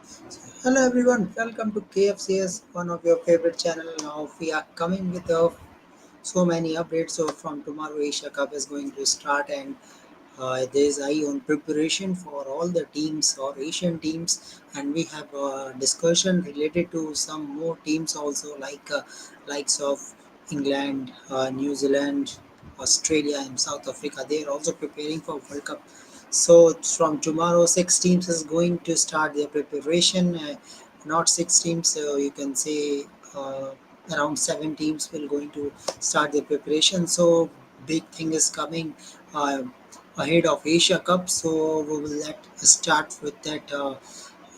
Hello everyone, welcome to KFCS, one of your favorite channel. Now we are coming with so many updates. So from tomorrow, Asia Cup is going to start, and there is eye on preparation for all the teams or Asian teams, and we have a discussion related to some more teams also, like likes of England, New Zealand, Australia, and South Africa. They are also preparing for World Cup. So from tomorrow, six teams is going to start their preparation. Not six teams, so you can say uh, around seven teams will going to start their preparation. So big thing is coming ahead of Asia Cup. So we will let start with that.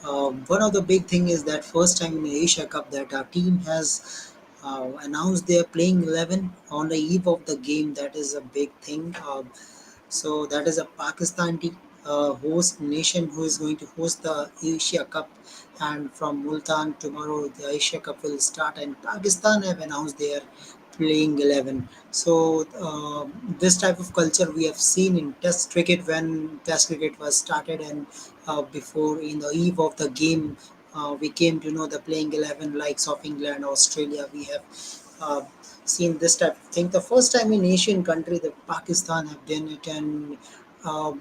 One of the big thing is that first time in Asia Cup that our team has announced their playing 11 on the eve of the game. That is a big thing. So that is a Pakistan team, host nation who is going to host the Asia Cup. And from Multan tomorrow, the Asia Cup will start, and Pakistan have announced their playing 11. So this type of culture we have seen in Test cricket when Test cricket was started, and before in the eve of the game, we came to know the playing 11 likes of England, Australia. We have uh, seen this type of thing. The first time in Asian country that Pakistan have done it, and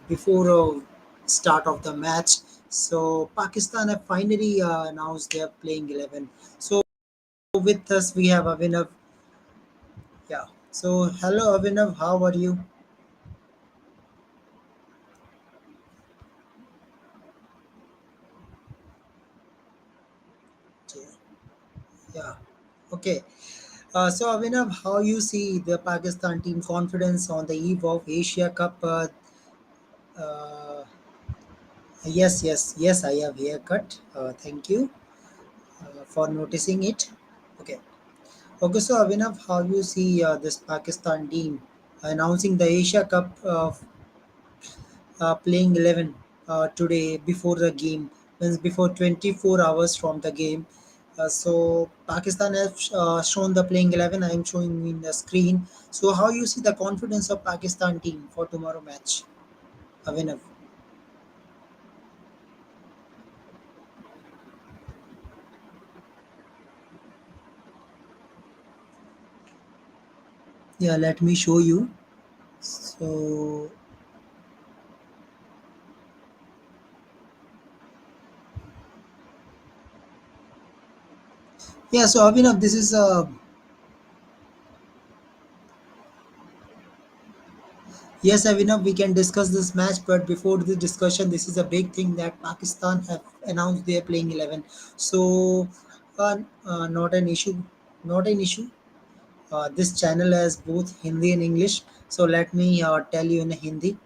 before start of the match, so Pakistan have finally announced their playing 11. So with us we have Avinav. Yeah. So hello Avinav, how are you? Okay. Yeah. Okay. So Avinav, how you see the Pakistan team confidence on the eve of Asia Cup? Uh, yes, I have haircut. Thank you for noticing it. Okay. Okay, so Avinav, how you see this Pakistan team announcing the Asia Cup playing 11 today before the game, means before 24 hours from the game. So Pakistan has shown the playing 11. I am showing in the screen. So how you see the confidence of Pakistan team for tomorrow match, Avinav? Yeah, let me show you. So yeah, so Avinav, this is yes, Avinav, we can discuss this match, but before the discussion, this is a big thing that Pakistan have announced they are playing 11. So, not an issue, not an issue. This channel has both Hindi and English. So let me tell you in Hindi.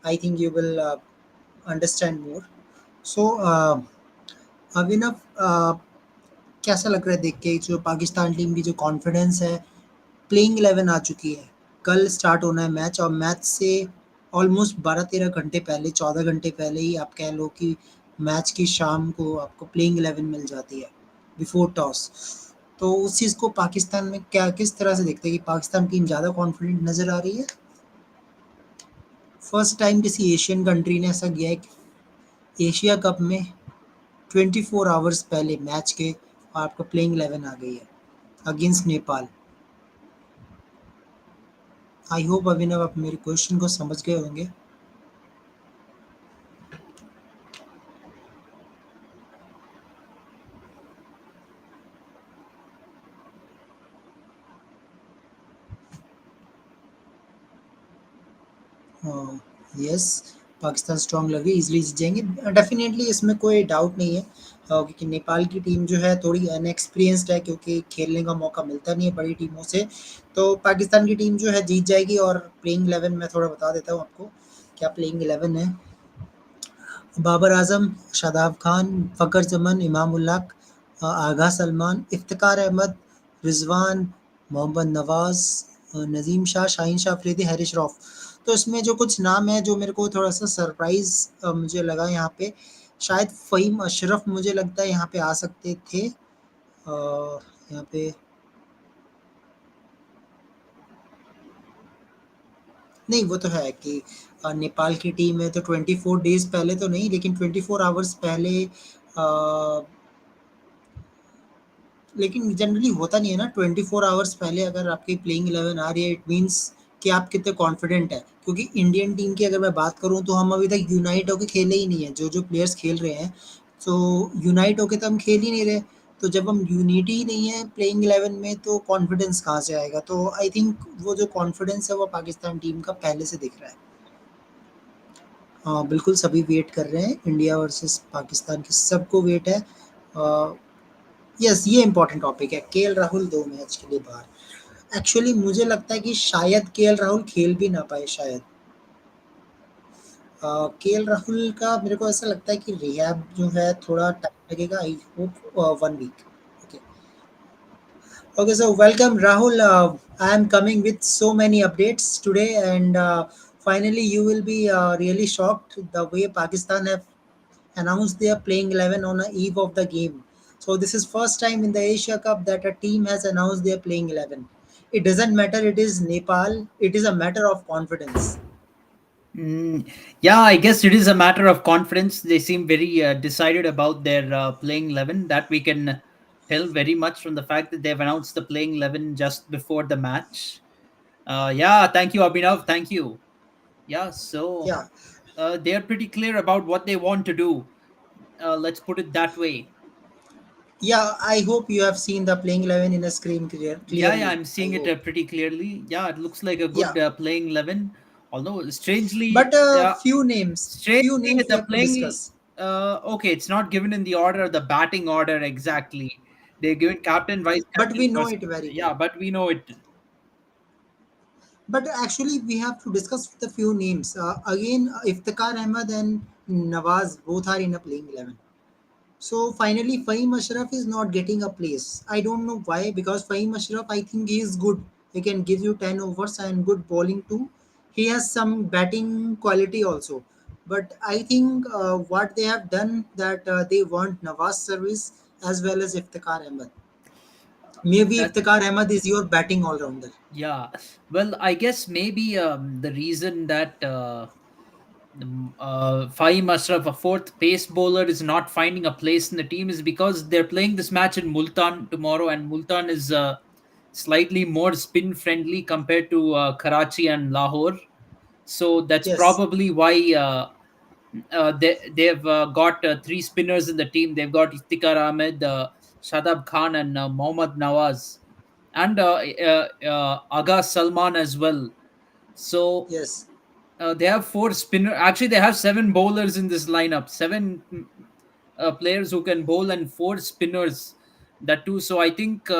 I think you will understand more. So, अभिनव कैसा लग रहा है देख के जो Pakistan team की जो confidence है प्लेइंग 11 आ चुकी है कल स्टार्ट होना है मैच और मैच से ऑलमोस्ट 12-13 घंटे पहले 14 घंटे पहले ही आप कह लो कि मैच की शाम को आपको प्लेइंग 11 मिल जाती है बिफोर टॉस तो उस चीज़ को पाकिस्तान में क्या किस तरह से देखते हैं कि पाकिस्तान टीम ज़्यादा कॉन्फिडेंट नज़र आ रही है फर्स्ट टाइम किसी एशियन कंट्री ने ऐसा किया है कि एशिया कप में 24 आवर्स पहले मैच के और आपको प्लेइंग 11 आ गई है अगेंस्ट नेपाल आई होप अभिनव आप मेरे क्वेश्चन को समझ गए होंगे यस पाकिस्तान स्ट्रांग लग रही है इजीली जीत जाएंगे डेफिनेटली इसमें कोई डाउट नहीं है क्योंकि नेपाल की टीम जो है थोड़ी अनएक्सपीरियंस्ड है क्योंकि खेलने का मौका मिलता नहीं है बड़ी टीमों से तो पाकिस्तान की टीम जो है जीत जाएगी और प्लेइंग 11 मैं थोड़ा बता देता हूँ आपको क्या प्लेइंग 11 है बाबर आजम शादाब खान फ़खर जमन इमाम उल्लाह आगा सलमान इफ्तिकार अहमद रिजवान मोहम्मद नवाज नजीम शाह शाहीन शाह अफरीदी हैरिश रौफ तो इसमें जो कुछ नाम है जो मेरे को थोड़ा सा सरप्राइज मुझे लगा यहाँ पे शायद फ़हीम अशरफ मुझे लगता है यहाँ पे आ सकते थे यहाँ पे नहीं वो तो है कि नेपाल की टीम है तो 24 डेज़ पहले तो नहीं लेकिन 24 आवर्स पहले अ, लेकिन जनरली होता नहीं है ना 24 आवर्स पहले अगर आपकी प्लेइंग 11 आ रही है, इट मीन्स कि आप कितने कॉन्फिडेंट है। क्योंकि इंडियन टीम की अगर मैं बात करूँ तो हम अभी तक यूनाइट होकर खेले ही नहीं है। जो जो प्लेयर्स खेल रहे हैं, तो यूनाइट होकर तो हम खेल ही नहीं रहे। तो जब हम यूनिटी ही नहीं है प्लेइंग 11 में, तो कॉन्फिडेंस कहाँ से आएगा? तो आई थिंक वो जो कॉन्फिडेंस है वो पाकिस्तान टीम का पहले से दिख रहा है। हाँ बिल्कुल, सभी वेट कर रहे हैं इंडिया वर्सेस पाकिस्तान की, सबको वेट है। यस, ये इंपॉर्टेंट टॉपिक है। केएल राहुल 2 मैच के लिए बाहर। एक्चुअली मुझे लगता है कि शायद केएल राहुल खेल भी ना पाए शायद। केएल राहुल का मेरे को ऐसा लगता है कि रिहैब जो है थोड़ा टाइम लगेगा। I hope 1 week. Okay. Okay, so welcome Rahul. I am coming with so many updates today, and finally you will be really shocked the way Pakistan have announced they are playing 11 on the eve of the game. So this is first time in the Asia Cup that a team has announced they are playing 11. It doesn't matter. It is Nepal. It is a matter of confidence. Mm, yeah, I guess it is a matter of confidence. They seem very decided about their playing 11. That we can tell very much from the fact that they've announced the playing 11 just before the match. Yeah, thank you, Abhinav. Thank you. Yeah, so Yeah, they're pretty clear about what they want to do. Let's put it that way. yeah. I hope you have seen the playing 11 in a screen Yeah, clearly. I'm I seeing it hope. pretty clearly. Yeah, it looks like a Yeah, good playing 11. Although, but strangely, few strangely, names we the have to playing. discuss. Okay, it's not given in the order, the batting order exactly. They're given captain, vice But captain we know first. it very well. Yeah, but we know it. But actually, we have to discuss the few names. Again, Iftikhar Ahmed and Nawaz both are in a playing 11. So finally, Fahim Ashraf is not getting a place. I don't know why, because Fahim Ashraf, I think he is good. He can give you 10 overs and good bowling too. He has some batting quality also. But I think what they have done that they want Nawaz service as well as Iftikhar Ahmed. Maybe That Iftikhar Ahmed is your batting all rounder. Yeah. Well, I guess maybe the reason that Fahim Ashraf, a fourth pace bowler, is not finding a place in the team is because they're playing this match in Multan tomorrow, and Multan is slightly more spin friendly compared to Karachi and Lahore. So that's Yes, probably why they've got three spinners in the team. They've got Iftikhar Ahmed, Shadab Khan, and Mohammad Nawaz, and Aga Salman as well. So yes. they have four spinner. Actually, they have seven bowlers in this lineup. Seven players who can bowl and four spinners. That too. So I think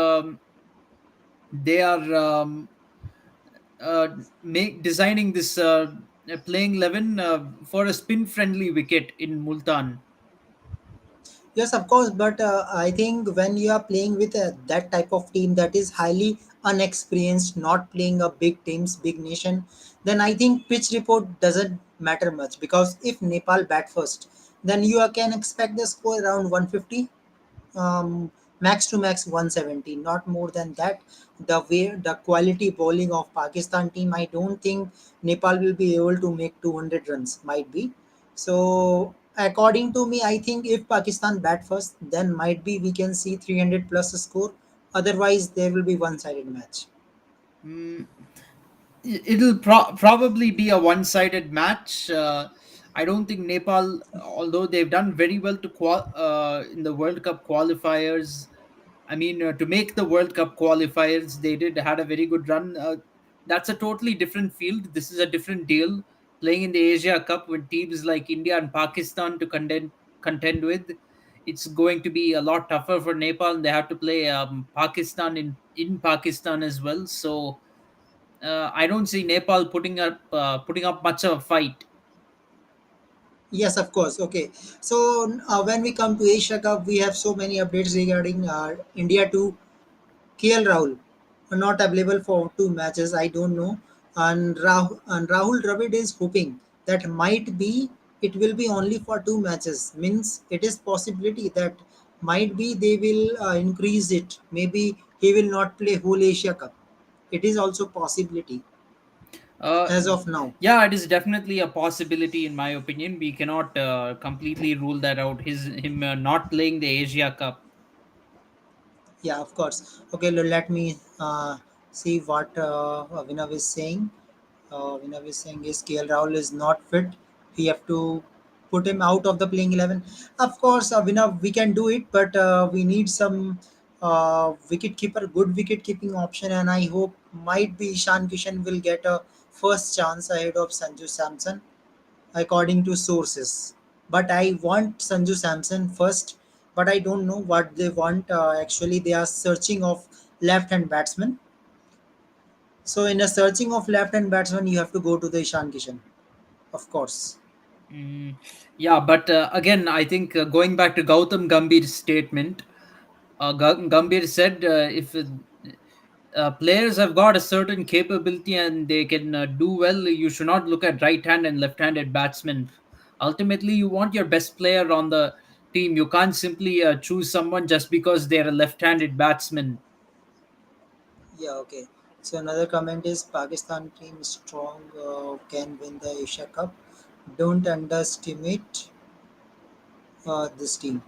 they are make designing this playing 11 for a spin friendly wicket in Multan. Yes, of course, but I think when you are playing with that type of team that is highly unexperienced, not playing a big teams, big nation, then I think pitch report doesn't matter much, because if Nepal bat first, then you can expect the score around 150, um, max to max 170, not more than that. The way the quality bowling of Pakistan team, I don't think Nepal will be able to make 200 runs. Might be. So according to me, I think if Pakistan bat first, then might be we can see 300 plus score. Otherwise, there will be one-sided match. Mm, it'll probably be a one-sided match. I don't think Nepal, although they've done very well in the World Cup qualifiers. I mean, to make the World Cup qualifiers, they did had a very good run. That's a totally different field. This is a different deal. Playing in the Asia Cup with teams like India and Pakistan to contend with, it's going to be a lot tougher for Nepal, and they have to play Pakistan in Pakistan as well. So I don't see Nepal putting up much of a fight. Yes, of course. Okay. So when we come to Asia Cup, we have so many updates regarding India to KL Rahul not available for 2 matches. I don't know. And Rahul Dravid is hoping that might be it will be only for 2 matches. Means it is possibility that might be they will increase it. Maybe he will not play whole Asia Cup. It is also possibility. Uh, as of now. yeah, it is definitely a possibility in my opinion. We cannot completely rule that out. Him not playing the Asia Cup. Yeah, of course. Okay, let me see what Avinav is saying. Avinav is saying is KL Rahul is not fit. We have to put him out of the playing 11. Of course, Avinav, we can do it, but we need some wicket keeper, good wicket keeping option, and I hope might be Ishan Kishan will get a first chance ahead of Sanju Samson according to sources. But I want Sanju Samson first, but I don't know what they want. Actually, they are searching of left-hand batsman. So in a searching of left-hand batsman, you have to go to the Ishan Kishan, of course. Mm, yeah, but again, I think going back to Gautam Gambhir's statement, Gambhir said if players have got a certain capability and they can do well, you should not look at right hand and left handed batsmen. Ultimately, you want your best player on the team. You can't simply choose someone just because they're a left handed batsman. Yeah, okay. So another comment is Pakistan team is strong, can win the Asia Cup. Don't underestimate this team.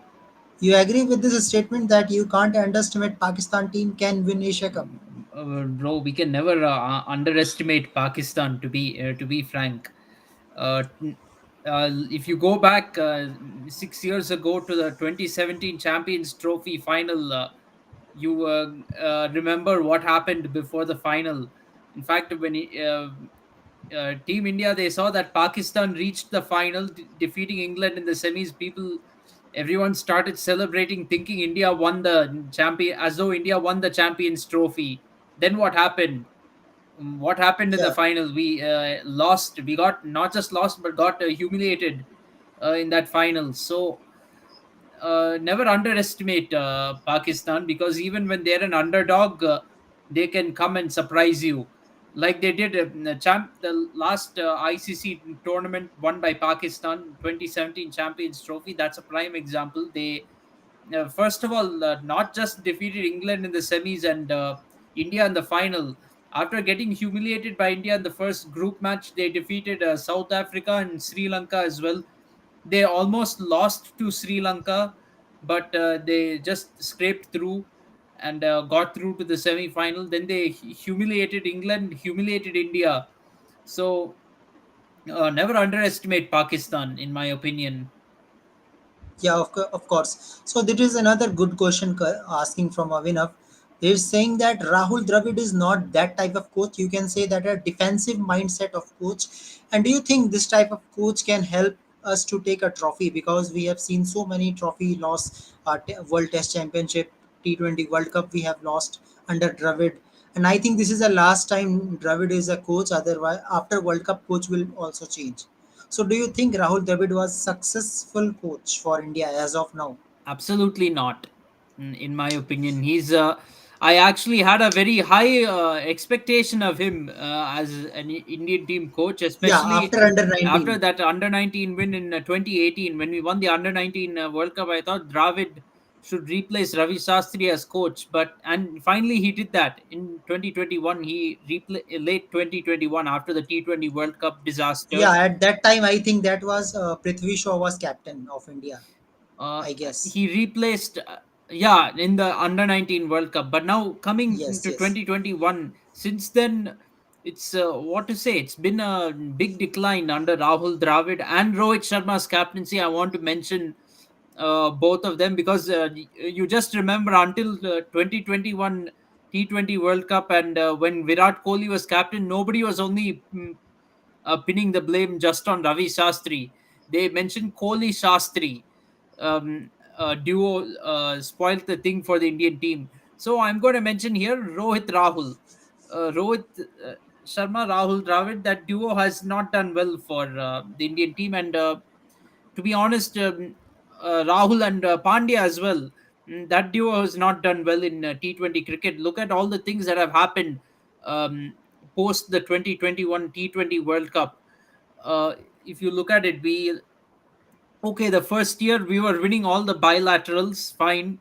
You agree with this statement that you can't underestimate Pakistan team can win Asia Cup? Bro, we can never underestimate Pakistan. To be frank, n- if you go back 6 years ago to the 2017 Champions Trophy final, you remember what happened before the final. In fact, when Team India, they saw that Pakistan reached the final, defeating England in the semis. Everyone started celebrating, thinking India won the champion, as though India won the Champions Trophy. Then what happened? What happened in the Yeah. final? We lost. We got not just lost, but got humiliated in that final. So never underestimate Pakistan, because even when they're an underdog, they can come and surprise you, like they did the last ICC tournament won by Pakistan, 2017 Champions Trophy. That's a prime example. They first of all not just defeated England in the semis and India in the final. After getting humiliated by India in the first group match, they defeated South Africa and Sri Lanka as well. They almost lost to Sri Lanka, but they just scraped through and got through to the semi final. Then they humiliated England, humiliated India. So never underestimate Pakistan, in my opinion. Yeah, of course. So this is another good question asking from Avinav. They're saying that Rahul Dravid is not that type of coach. You can say that a defensive mindset of coach. And do you think this type of coach can help us to take a trophy? Because we have seen so many trophy loss, World Test Championship, T20 World Cup we have lost under Dravid. And I think this is the last time Dravid is a coach. Otherwise, after World Cup, coach will also change. So, do you think Rahul Dravid was successful coach for India as of now? Absolutely not. In my opinion, he's. I actually had a very high expectation of him as an Indian team coach, Yeah, especially after under after 19. that under 19 win in 2018 when we won the under 19 World Cup. I thought Dravid should replace Ravi Shastri as coach, but and finally he did that in 2021. Late 2021 after the T20 World Cup disaster. Yeah, at that time, I think that was Prithvi Shaw was captain of India, uh, I guess. he replaced yeah, in the under 19 World Cup. But now coming Yes, into yes. 2021, since then it's what to say, it's been a big decline under Rahul Dravid and Rohit Sharma's captaincy. I want to mention both of them because you just remember until 2021 T20 World Cup, and when Virat Kohli was captain, nobody was only pinning the blame just on Ravi Shastri. They mentioned Kohli Shastri duo spoiled the thing for the Indian team. So I'm going to mention here Rohit Rahul. Rohit Sharma, Rahul Dravid, that duo has not done well for the Indian team. And to be honest, Rahul and Pandya as well. That duo has not done well in T20 cricket. Look at all the things that have happened post the 2021 T20 World Cup. Uh, if you look at it, okay, the first year we were winning all the bilaterals, fine.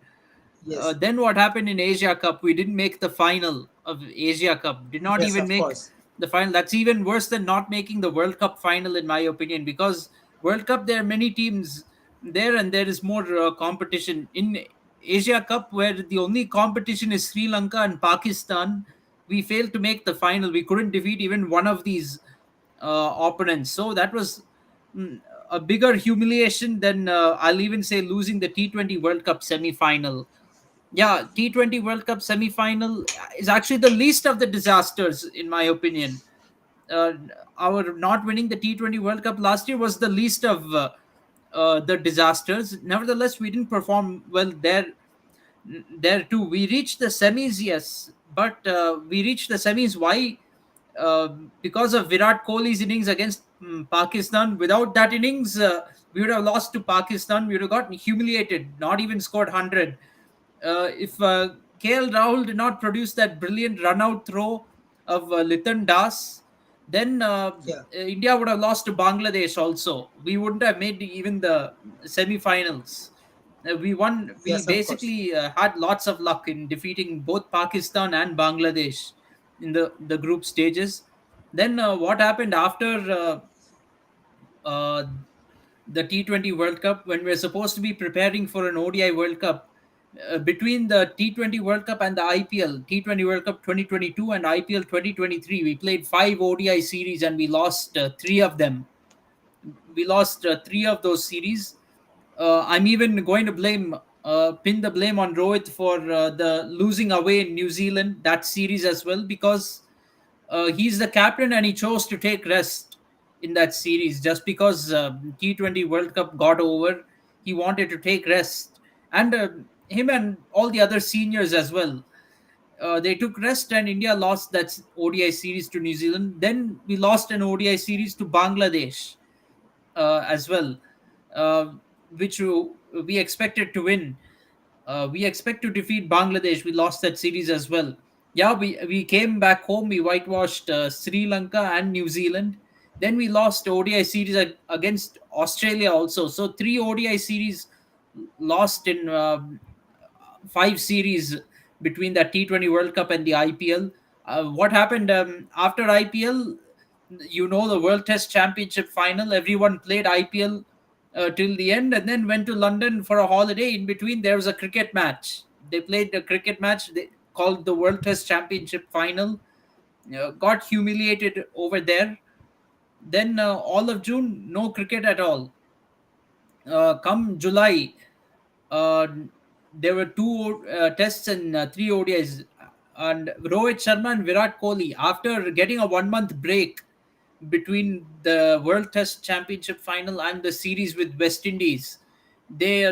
Yes, Then what happened in Asia Cup? We didn't make the final of Asia Cup. Did not yes, even of make course. the final. That's even worse than not making the World Cup final, in my opinion, because World Cup there are many teams there and there is more competition. In Asia Cup, where the only competition is Sri Lanka and Pakistan, we failed to make the final. We couldn't defeat even one of these opponents. So that was mm, a bigger humiliation than I'll even say losing the T20 World Cup semi final. Yeah, T20 World Cup semi final is actually the least of the disasters, in my opinion. uh, our not winning the T20 World Cup last year was the least of the disasters. Nevertheless, we didn't perform well there too. We reached the semis, yes, but we reached the semis. Why? Because of Virat Kohli's innings against Pakistan. Without that innings, we would have lost to Pakistan. We would have gotten humiliated. Not even scored 100. If KL Rahul did not produce that brilliant run-out throw of Litan Das, then Yeah, India would have lost to Bangladesh also. We wouldn't have made even the semi-finals. We won. We yes, of course. basically had lots of luck in defeating both Pakistan and Bangladesh in the group stages. Then what happened after uh, the T20 World Cup, when we're supposed to be preparing for an ODI World Cup? Between the T20 World Cup and the IPL, T20 World Cup 2022 and IPL 2023, we played five ODI series and we lost three of them. We lost three of those series. I'm even going to pin the blame on Rohit for the losing away in New Zealand that series as well, because he's the captain and he chose to take rest in that series just because T20 World Cup got over. He wanted to take rest, and him and all the other seniors as well. They took rest, and India lost that ODI series to New Zealand. Then we lost an ODI series to Bangladesh as well, uh, which we expected to win. We expect to defeat Bangladesh. We lost that series as well. Yeah, we came back home. We whitewashed Sri Lanka and New Zealand. Then we lost ODI series against Australia also. So three ODI series lost in five series between the T20 World Cup and the IPL. What happened after IPL? You know, the World Test Championship final. Everyone played IPL till the end, and then went to London for a holiday. In between, there was a cricket match. They played the cricket match called the World Test Championship final. Got humiliated over there. Then all of June, no cricket at all. Come July, uh, there were two tests and three ODIs. And Rohit Sharma and Virat Kohli, after getting a 1 month break between the World Test Championship final and the series with West Indies, they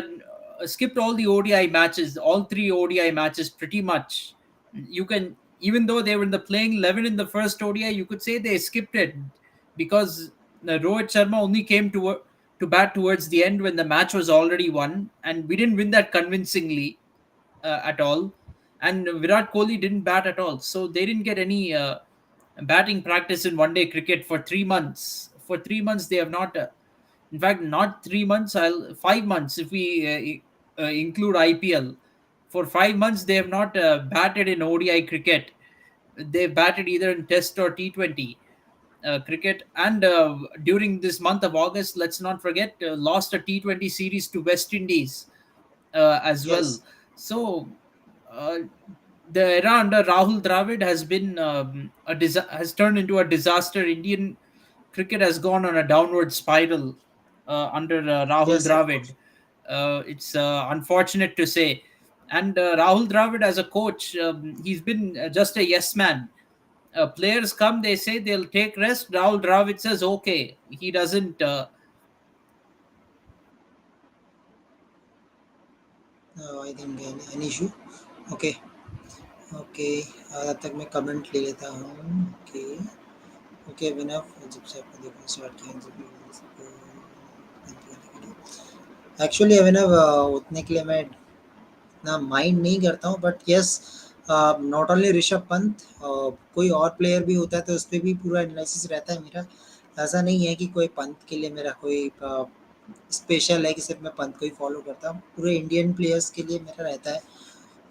skipped all the ODI matches, all three ODI matches pretty much. You can, even though they were in the playing 11 in the first ODI, you could say they skipped it because Rohit Sharma only came to bat towards the end when the match was already won, and we didn't win that convincingly at all. And Virat Kohli didn't bat at all, so they didn't get any batting practice in one day cricket for 3 months. For 3 months, they have not. In fact, not 3 months. 5 months if we include IPL. For 5 months, they have not batted in ODI cricket. They've batted either in Test or T20 cricket. And during this month of August, let's not forget, lost a T20 series to West Indies as well. Yes, So uh, the era under Rahul Dravid has been has turned into a disaster. Indian cricket has gone on a downward spiral under Rahul yes, of course. Dravid. It's unfortunate to say. And Rahul Dravid as a coach, he's been just a yes man. Players come, they say they'll take rest. Rahul Dravid says okay. He doesn't. I think an issue. Okay. Okay. तब तक मैं comment ले लेता हूँ. Okay. Okay विनफ जब से आपने देखना स्टार्ट किया जब एक्चुअली अभिनव उतने के लिए मैं इतना माइंड नहीं करता हूँ, but yes, not only Rishabh Pant, कोई और प्लेयर भी होता है तो उस पर भी पूरा एनालिसिस रहता है मेरा. ऐसा नहीं है कि कोई पंत के लिए मेरा कोई स्पेशल है कि सिर्फ मैं पंत को ही फॉलो करता हूँ. पूरे इंडियन प्लेयर्स के लिए मेरा रहता है.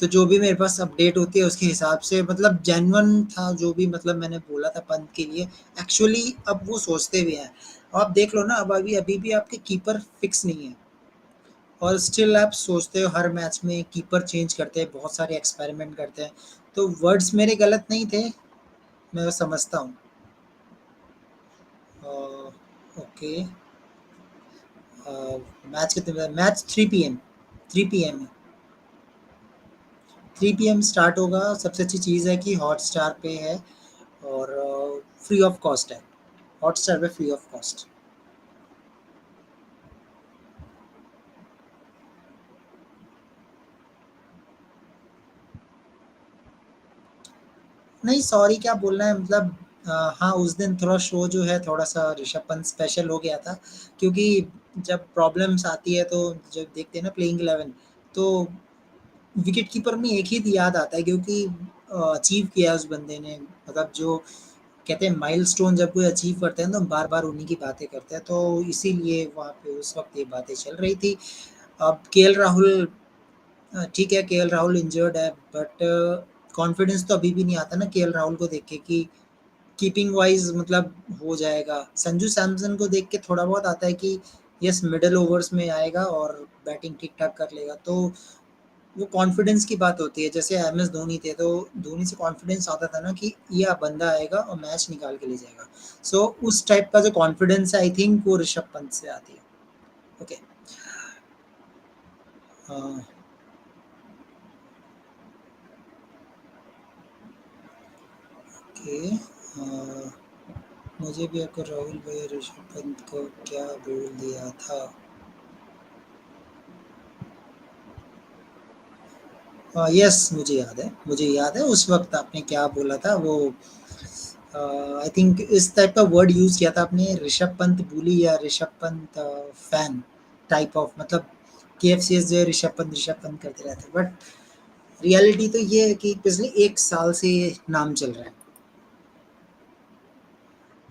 तो जो भी मेरे पास अपडेट होती है उसके हिसाब से मतलब जेन्युइन था जो भी मतलब मैंने बोला था पंत के लिए। एक्चुअली अब वो सोचते भी हैं। आप देख लो ना, अब अभी अभी भी आपके कीपर फिक्स नहीं है और स्टिल आप सोचते हो हर मैच में कीपर चेंज करते हैं, बहुत सारे एक्सपेरिमेंट करते हैं। तो वर्ड्स मेरे गलत नहीं थे, मैं वो समझता हूँ। ओके। मैच कितने, मैच 3 PM, 3 PM है। 3 PM स्टार्ट होगा। सबसे अच्छी चीज़ है कि हॉट स्टार पे है और फ्री ऑफ कॉस्ट है। हॉट स्टार पे फ्री ऑफ कॉस्ट। नहीं सॉरी क्या बोलना है मतलब, हाँ उस दिन थोड़ा शो जो है थोड़ा सा ऋषभ पंत स्पेशल हो गया था। क्योंकि जब प्रॉब्लम्स आती है तो जब देखते हैं ना प्लेइंग 11, तो विकेट कीपर में एक ही याद आता है क्योंकि अचीव किया है उस बंदे ने। मतलब जो कहते हैं माइलस्टोन जब कोई अचीव करते हैं तो बार बार उन्हीं की बातें करते हैं, तो इसीलिए वहाँ पे उस वक्त ये बातें चल रही थी। अब केएल राहुल, ठीक है केएल राहुल इंजर्ड है, बट कॉन्फिडेंस तो अभी भी नहीं आता ना केएल राहुल को देख के कि कीपिंग वाइज मतलब हो जाएगा। संजू सैमसन को देख के थोड़ा बहुत आता है कि यस मिडल ओवर्स में आएगा और बैटिंग ठीक ठाक कर लेगा। तो वो कॉन्फिडेंस की बात होती है। जैसे एमएस धोनी थे तो धोनी से कॉन्फिडेंस आता था ना कि यह बंदा आएगा और मैच निकाल के ले जाएगा। सो उस टाइप का जो कॉन्फिडेंस है आई थिंक वो ऋषभ पंत से आती है। ओके। ओके। मुझे भी आपको राहुल भैया ऋषभ पंत को क्या बोल दिया था। यस मुझे याद है उस वक्त आपने क्या बोला था वो। आई थिंक इस टाइप का वर्ड यूज किया था आपने, ऋषभ पंत बुली या Rishabh Pant fan type of मतलब। केएफसीएस जो है ऋषभ पंत करते रहते हैं, बट रियलिटी तो ये है कि पिछले 1 साल से ये नाम चल रहा है।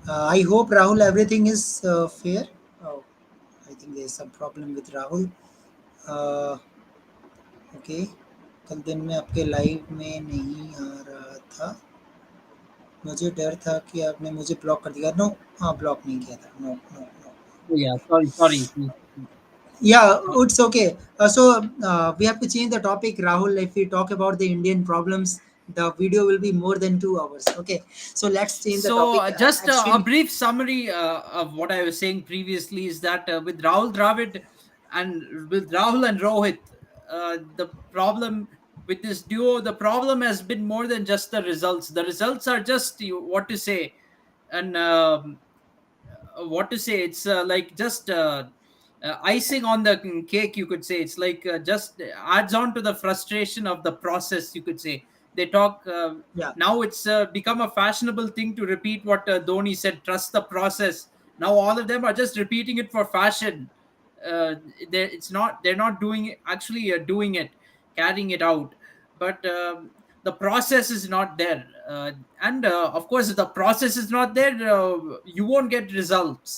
I hope Rahul everything is fair. I think there is some problem with Rahul. Okay. कल दिन में आपके लाइव में नहीं आ रहा था, मुझे डर था कि आपने मुझे ब्लॉक कर दिया। नो, हाँ ब्लॉक नहीं किया था। No no no. Oh, yeah, sorry. Please. Yeah, it's okay. We have to change the topic, Rahul. If we talk about the Indian problems, the video will be more than 2 hours. Okay, so let's change the So, topic. just a Actually, brief summary of what I was saying previously is that with Rahul Dravid and with Rahul and Rohit, the problem with this duo, the problem has been more than just the results. The results are just what to say, and what to say. It's like just icing on the cake. You could say it's like just adds on to the frustration of the process. You could say they talk. yeah, Now it's become a fashionable thing to repeat what Dhoni said. Trust the process. Now all of them are just repeating it for fashion. It's not. They're not doing it, actually doing it, carrying it out. But the process is not there, and of course, if the process is not there, you won't get results.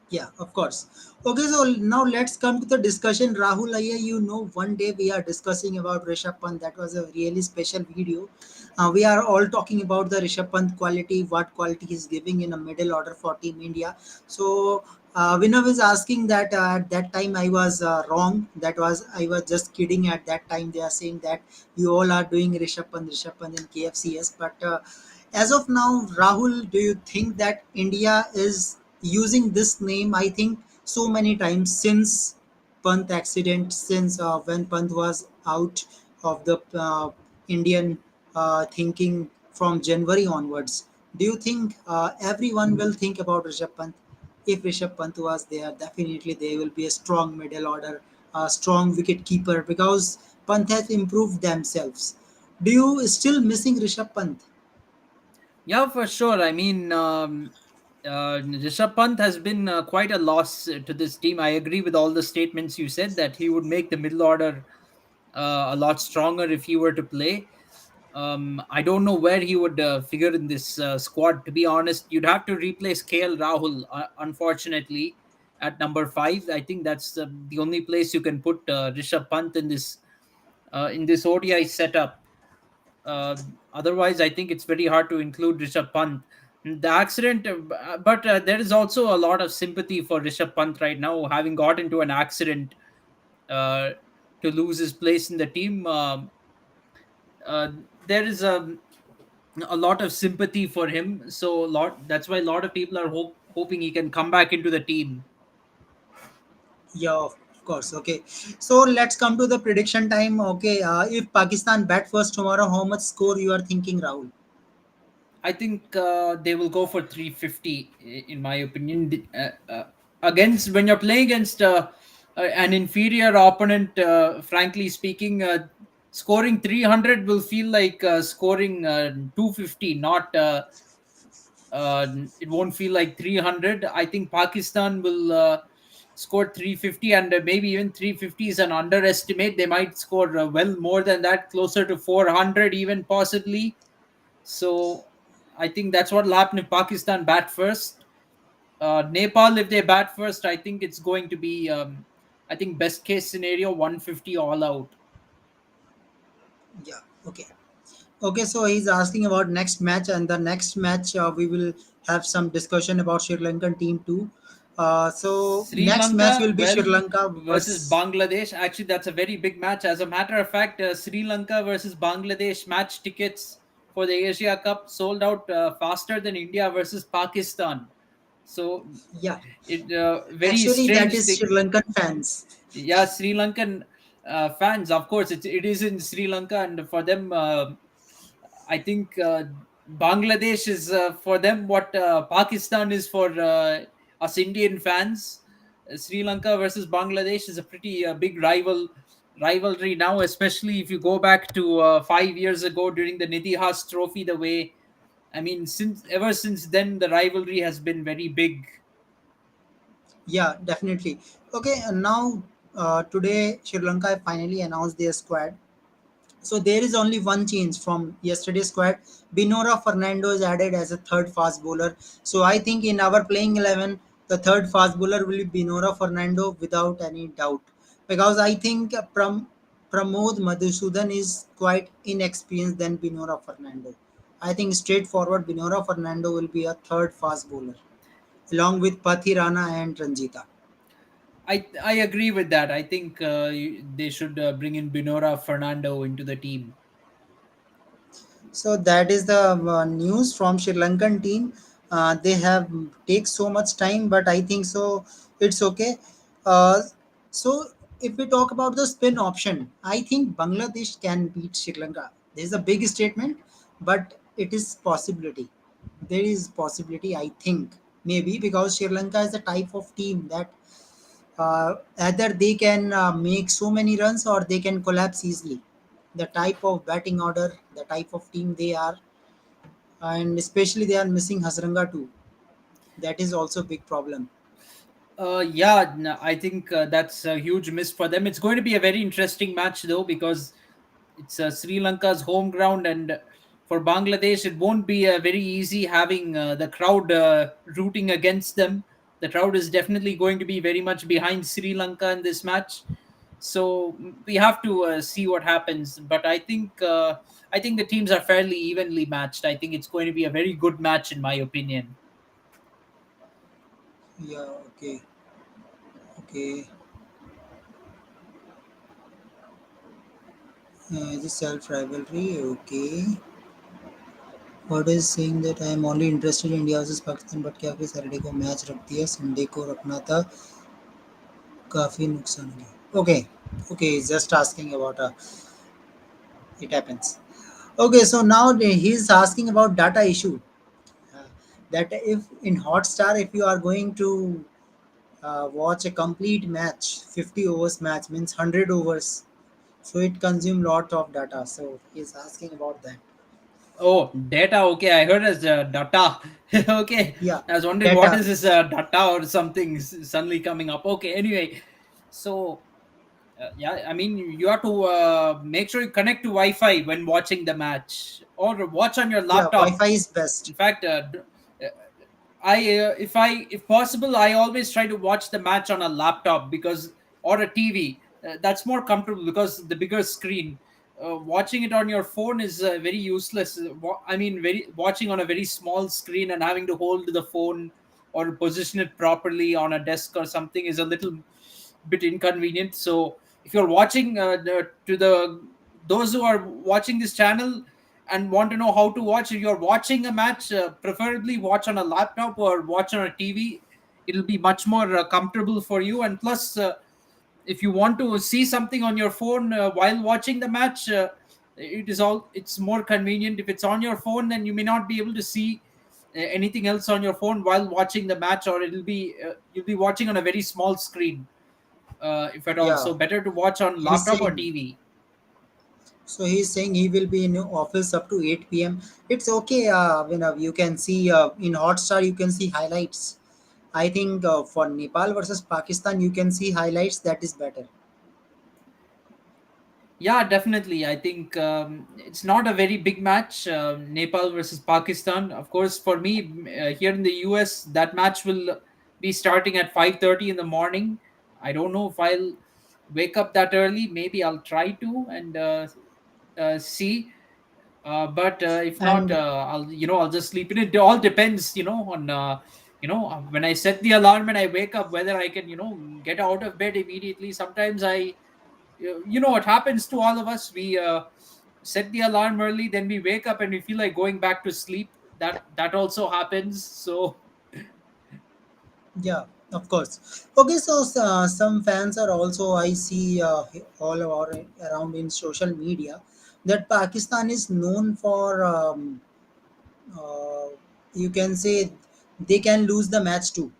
yeah, of course. Okay, so now let's come to the discussion. Rahul, one day we are discussing about Rishabh Pant. That was a really special video. We are all talking about the Rishabh Pant quality, what quality he's giving in a middle order for Team India. So, Vinod is asking that at that time I was wrong. I was just kidding at that time. They are saying that you all are doing Rishabh Pant in KFCS, but as of now, Rahul, do you think that India is using this name? I think so many times since Pant accident, since when Pant was out of the Indian thinking from January onwards. Do you think everyone will think about Rishabh Pant? If Rishabh Pant was there, definitely there will be a strong middle order, a strong wicket keeper because Pant has improved themselves. Do you still missing Rishabh Pant? Yeah, for sure. I mean, Rishabh Pant has been quite a loss to this team. I agree with all the statements you said that he would make the middle order a lot stronger if he were to play. I don't know where he would figure in this squad. To be honest, you'd have to replace KL Rahul, unfortunately, at number 5. I think that's the only place you can put Rishabh Pant in this in this ODI setup. Uh, Otherwise, I think it's very hard to include Rishabh Pant. The accident, but there is also a lot of sympathy for Rishabh Pant right now, having got into an accident uh, to lose his place in the team. Uh, there is a lot of sympathy for him, so lot that's why a lot of people are hoping he can come back into the team. Yeah, of course. Okay. So let's come to the prediction time. Okay. If Pakistan bat first tomorrow, how much score you are thinking, Rahul? I think they will go for 350, in my opinion. Against when you're playing against an inferior opponent, frankly speaking, scoring 300 will feel like scoring 250. Not It won't feel like 300. I think Pakistan will score 350, and maybe even 350 is an underestimate. They might score well more than that, closer to 400, even possibly. So I think that's what will happen if Pakistan bat first. Nepal, if they bat first, I think it's going to be, I think best case scenario 150 all out. Yeah. Okay. Okay. So he's asking about next match, and the next match we will have some discussion about Sri Lankan team too. So Sri next match Lanka, will be Sri well, Lanka versus versus. Bangladesh. Actually, that's a very big match. As a matter of fact, Sri Lanka versus Bangladesh match tickets for the Asia Cup sold out faster than India versus Pakistan. So Yeah. it very Actually, that strange is Sri thing. Lankan fans. Yeah, Sri Lankan fans, of course, it is in Sri Lanka, and for them, I think Bangladesh is for them what Pakistan is for us Indian fans. Sri Lanka versus Bangladesh is a pretty big rivalry now, especially if you go back to 5 years ago during the Nidhi Haas Trophy. The way, I mean, since ever since then, the rivalry has been very big. Yeah, definitely. Okay, and now today Sri Lanka finally announced their squad. So there is only one change from yesterday's squad. Binora Fernando is added as a third fast bowler. So I think in our playing 11, the third fast bowler will be Binora Fernando without any doubt. Because I think Pramod Madhusudan is quite inexperienced than Binora Fernando. I think straightforward Binora Fernando will be a third fast bowler along with Pathi Rana and Ranjita. I agree with that. I think they should bring in Binora Fernando into the team. So that is the news from Sri Lankan team. They have take so much time, but I think so it's okay. Uh, so if we talk about the spin option, I think Bangladesh can beat Sri Lanka. There is a big statement, but it is possibility. There is possibility. I think maybe because Sri Lanka is a type of team that either they can make so many runs or they can collapse easily. The type of batting order, the type of team they are, and especially they are missing Hasranga too. That is also a big problem. Yeah, I think that's a huge miss for them. It's going to be a very interesting match though, because it's Sri Lanka's home ground, and for Bangladesh, it won't be very easy having the crowd rooting against them. The crowd is definitely going to be very much behind Sri Lanka in this match. So we have to see what happens. But I think the teams are fairly evenly matched. I think it's going to be a very good match, in my opinion. Yeah. Okay. Okay. The self rivalry. Okay. What is saying that I am only interested in India versus Pakistan, but क्या कि Saturday को match रख दिया, Sunday को रखना था, काफी नुकसान हो गया. Okay. Okay. Just asking about it happens. Okay. So now he's asking about data issue. Uh, that if in Hotstar, if you are going to watch a complete match, 50 overs match means 100 overs, so it consume lot of data. So he's asking about that. Oh, data. Okay, I heard as data. Okay, Yeah, I was wondering what data. is this data or something suddenly coming up. Okay, anyway, so yeah, I mean you have to make sure you connect to Wi-Fi when watching the match, or watch on your Yeah, laptop. Wi-Fi is best. In fact, uh, if possible, I always try to watch the match on a laptop, because or a TV. That's more comfortable because the bigger screen. watching it on your phone is very useless. I mean, very watching on a very small screen and having to hold the phone or position it properly on a desk or something is a little bit inconvenient. So if you're watching to the those who are watching this channel and want to know how to watch, if you're watching a match, preferably watch on a laptop or watch on a TV. It'll be much more comfortable for you, and plus if you want to see something on your phone while watching the match, it's more convenient. If it's on your phone, then you may not be able to see anything else on your phone while watching the match, or it'll be you'll be watching on a very small screen, if at all. Yeah, So better to watch on he's laptop or saying. TV. So he's saying he will be in office up to 8 p.m. It's okay. You can see in Hotstar, you can see highlights. I think for Nepal versus Pakistan, you can see highlights. That is better. Yeah, definitely. I think it's not a very big match. Nepal versus Pakistan. Of course, for me here in the US, that match will be starting at 5:30 in the morning. I don't know if I'll wake up that early. Maybe I'll try to and see. But if not, And I'll just sleep in. It all depends, on when I set the alarm and I wake up, whether I can get out of bed immediately. Sometimes what happens to all of us, we set the alarm early, then we wake up and we feel like going back to sleep. That also happens. So yeah, of course. Okay, so some fans are also, I see all around in social media that Pakistan is known for, uh, you can say, they can lose the match too.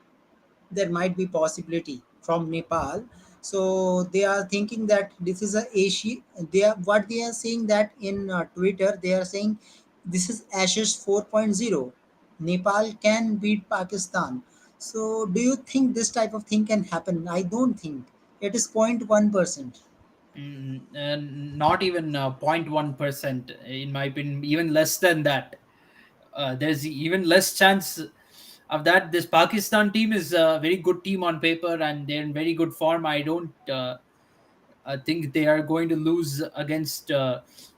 There might be possibility from Nepal. So they are thinking that this is a Asia. They are what they are saying that in Twitter they are saying this is Ashes 4.0. Nepal can beat Pakistan. So do you think this type of thing can happen? I don't think it is 0.1%. not even 0.1%, in my opinion, even less than that. There's even less chance of that. This Pakistan team is a very good team on paper, and they're in very good form. I don't think they are going to lose against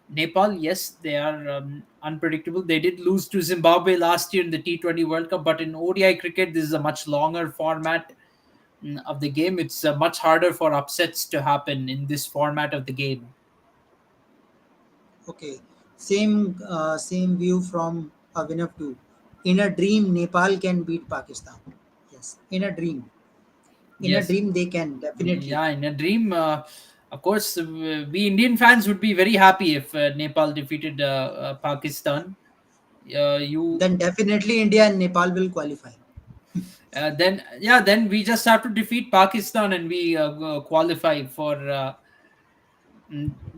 Nepal. Yes, they are unpredictable. They did lose to Zimbabwe last year in the T20 World Cup, but in ODI cricket, this is a much longer format of the game. It's much harder for upsets to happen in this format of the game. Okay, same view from Avinav too. In a dream, Nepal can beat Pakistan. Yes, in a dream. In a Yes. dream, they can definitely. Yeah, in a dream, of course, we Indian fans would be very happy if Nepal defeated Pakistan. You Then definitely India and Nepal will qualify. then yeah, then we just have to defeat Pakistan and we qualify for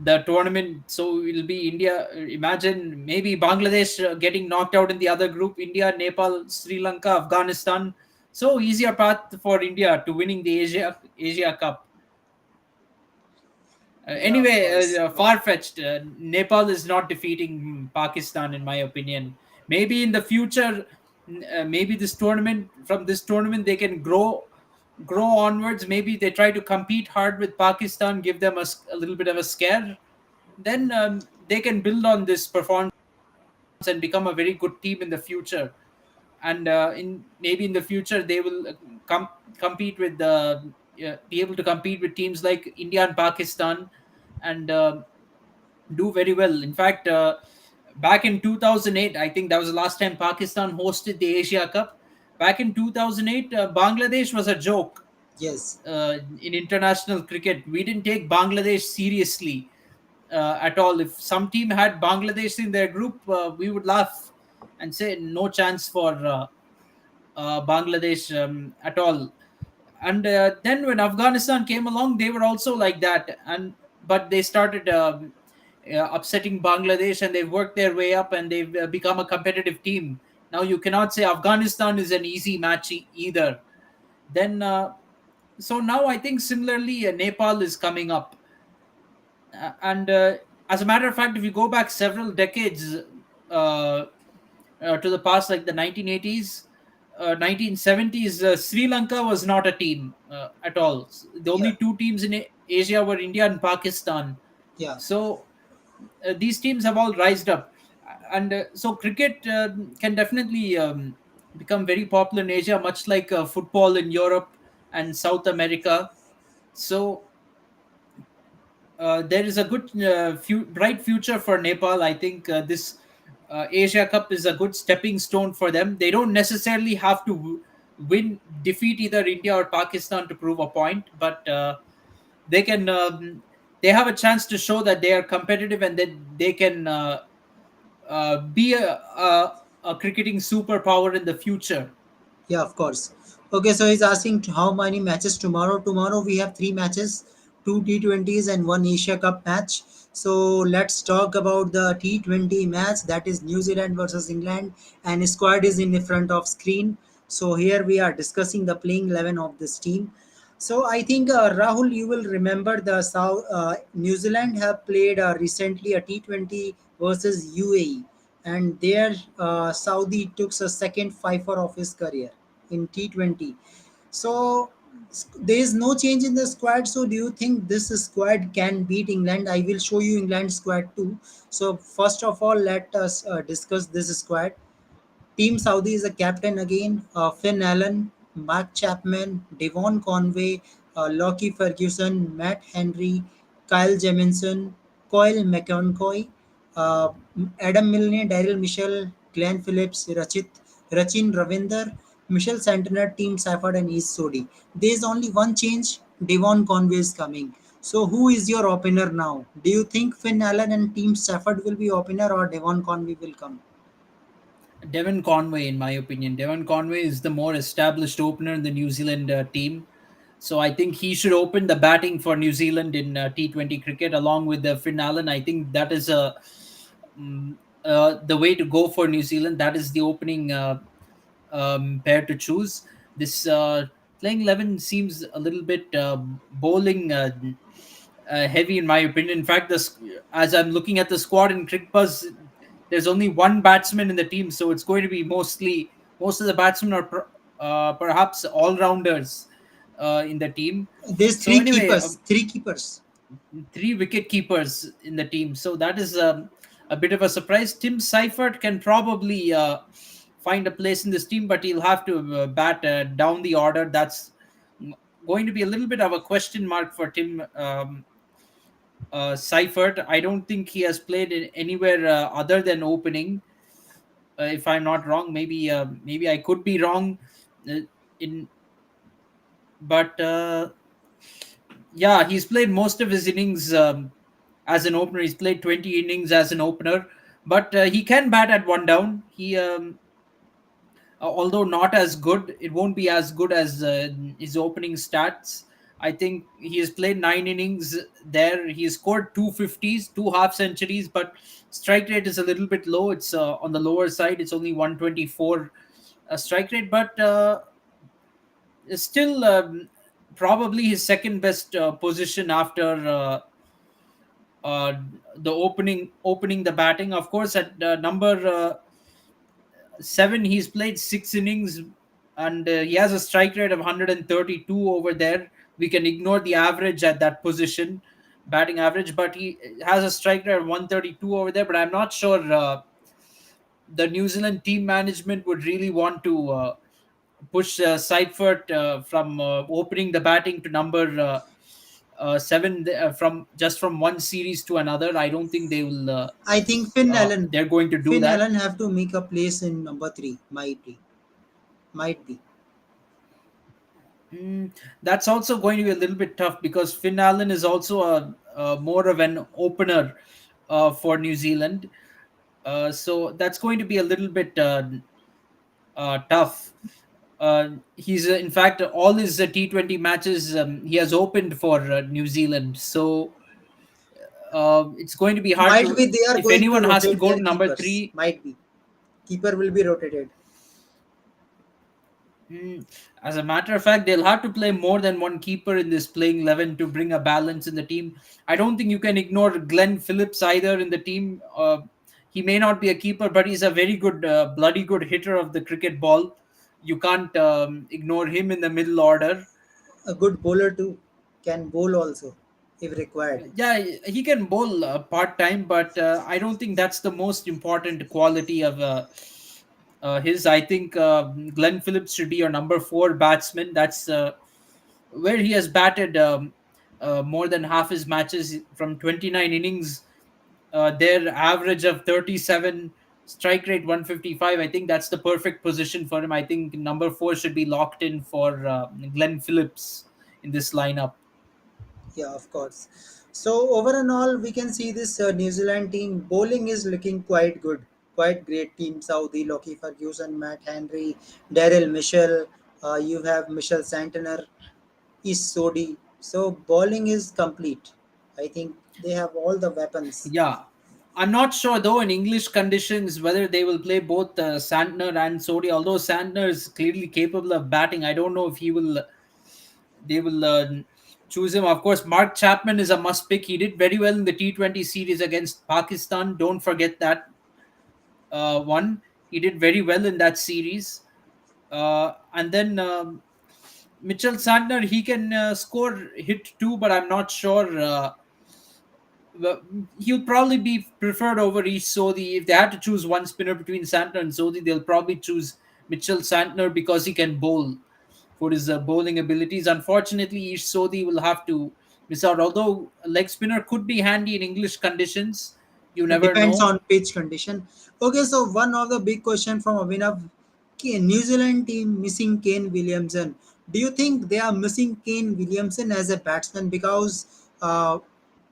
the tournament. So it'll be India. Imagine maybe Bangladesh getting knocked out in the other group. India, Nepal, Sri Lanka, Afghanistan. So easier path for India to winning the Asia Cup. Yeah, of Anyway, course. far fetched. Nepal is not defeating Pakistan, in my opinion. Maybe in the future, maybe this tournament they can grow onwards. Maybe they try to compete hard with Pakistan, give them a little bit of a scare. Then they can build on this performance and become a very good team in the future. And in maybe in the future they will compete with the be able to compete with teams like India and Pakistan, and do very well. In fact, back in 2008, I think that was the last time Pakistan hosted the Asia Cup. Back in 2008, Bangladesh was a joke Yes. in international cricket. We didn't take Bangladesh seriously at all. If some team had Bangladesh in their group, we would laugh and say no chance for Bangladesh at all. And then when Afghanistan came along, they were also like that. And but they started upsetting Bangladesh, and they've worked their way up, and they've become a competitive team. Now you cannot say Afghanistan is an easy match either. Then so now I think similarly Nepal is coming up. And as a matter of fact, if you go back several decades uh, to the past, like the 1980s, 1970s, Sri Lanka was not a team at all. The Yeah. only two teams in Asia were India and Pakistan. Yeah. So these teams have all rised up, and so cricket can definitely become very popular in Asia, much like football in Europe and South America. So there is a good, bright future for Nepal. I think this Asia Cup is a good stepping stone for them. They don't necessarily have to defeat either India or Pakistan to prove a point, but they can. They have a chance to show that they are competitive and that they can be a cricketing superpower in the future. Yeah, of course. Okay, so he's asking how many matches tomorrow. Tomorrow we have three matches, two T20s and one Asia Cup match. So let's talk about the T20 match, that is New Zealand versus England, and squad is in the front of screen. So here we are discussing the playing 11 of this team. So I think Rahul, you will remember the South New Zealand have played recently a T20 versus UAE, and there Saudi took a second fifer of his career in T20. So there is no change in the squad. So do you think this squad can beat England? I will show you England squad too. So first of all, let us discuss this squad. Team Saudi is a captain again. Finn Allen, Mark Chapman, Devon Conway, Lockie Ferguson, Matt Henry, Kyle Jamison, Coyle McConcoy, uh, Adam Milne, Daryl Mitchell, Glenn Phillips, Rachin Ravinder, Michelle Santner, Team Safford, and East Sodi. There is only one change. Devon Conway is coming. So who is your opener now? Do you think Finn Allen and Team Safford will be opener or Devon Conway will come? Devon Conway, in my opinion. Devon Conway is the more established opener in the New Zealand team. So I think he should open the batting for New Zealand in T20 cricket along with Finn Allen. I think that is the way to go for New Zealand. That is the opening pair to choose. This playing 11 seems a little bit bowling heavy, in my opinion. In fact, as I'm looking at the squad in CricBuzz, there's only one batsman in the team, so it's going to be most of the batsmen are perhaps all rounders in the team. There's So three anyway, keepers. Three keepers. three wicket keepers in the team. So that is a bit of a surprise. Tim Seifert can probably find a place in this team, but he'll have to bat down the order. That's going to be a little bit of a question mark for Tim Seifert. I don't think he has played in anywhere other than opening. If I'm not wrong, maybe I could be wrong. Uh, in but Yeah, he's played most of his innings as an opener. He's played 20 innings as an opener, but he can bat at one down. Although not as good, it won't be as good as his opening stats. I think he has played 9 innings there. He has scored 250s, two half centuries, but strike rate is a little bit low. It's on the lower side. It's only 124 strike rate, but still probably his second best position after uh, the opening the batting. Of course, at number 7, he's played 6 innings, and he has a strike rate of 132 over there. We can ignore the average at that position, batting average, but he has a strike rate of 132 over there. But I'm not sure the New Zealand team management would really want to push Seifert from opening the batting to number 7 from one series to another. I don't think they will. I think Finn Allen. They're going to do Finn that. Allen have to make a place in number three. Might be. Might be. That's also going to be a little bit tough because Finn Allen is also a more of an opener for New Zealand. So that's going to be a little bit tough. He's in fact all his T20 matches he has opened for New Zealand. So it's going to be hard Might to, be they are if going to anyone has to rotate go their to number keepers. 3. Might be. Keeper will be rotated. Mm, As a matter of fact, they'll have to play more than one keeper in this playing 11 to bring a balance in the team. I don't think you can ignore Glenn Phillips either in the team. He may not be a keeper, but he's a very good, bloody good hitter of the cricket ball. You can't ignore him in the middle order. A good bowler too. Can bowl also. if required. Yeah, he can bowl part time, but I don't think that's the most important quality of his. I think Glenn Phillips should be your number four batsman. That's where he has batted more than half his matches from 29 innings. Their average of 37, strike rate 155. I think that's the perfect position for him. I think number four should be locked in for Glenn Phillips in this lineup. Yeah, of course. So over and all, we can see this New Zealand team bowling is looking quite good, quite great team. Saudi, Lockie Ferguson, Matt Henry, Daryl Mitchell. You have Michelle Santner, Is Sodi. So bowling is complete. I think they have all the weapons. Yeah, I'm not sure though in English conditions whether they will play both Santner and Sodi. Although Santner is clearly capable of batting, I don't know if he will. They will choose him. Of course, Mark Chapman is a must pick. He did very well in the T20 series against Pakistan. Don't forget that one. He did very well in that series. And then Mitchell Santner, he can score hit too, but I'm not sure. Well, he'll probably be preferred over Ish Sodhi. If they had to choose one spinner between Santner and Sodhi, they'll probably choose Mitchell Santner because he can bowl for his bowling abilities. Unfortunately, Ish Sodhi will have to miss out. Although a leg spinner could be handy in English conditions, you It never depends know. on pitch condition. Okay, so one of the big question from Abhinav, New Zealand team missing Kane Williamson. Do you think they are missing Kane Williamson as a batsman? Because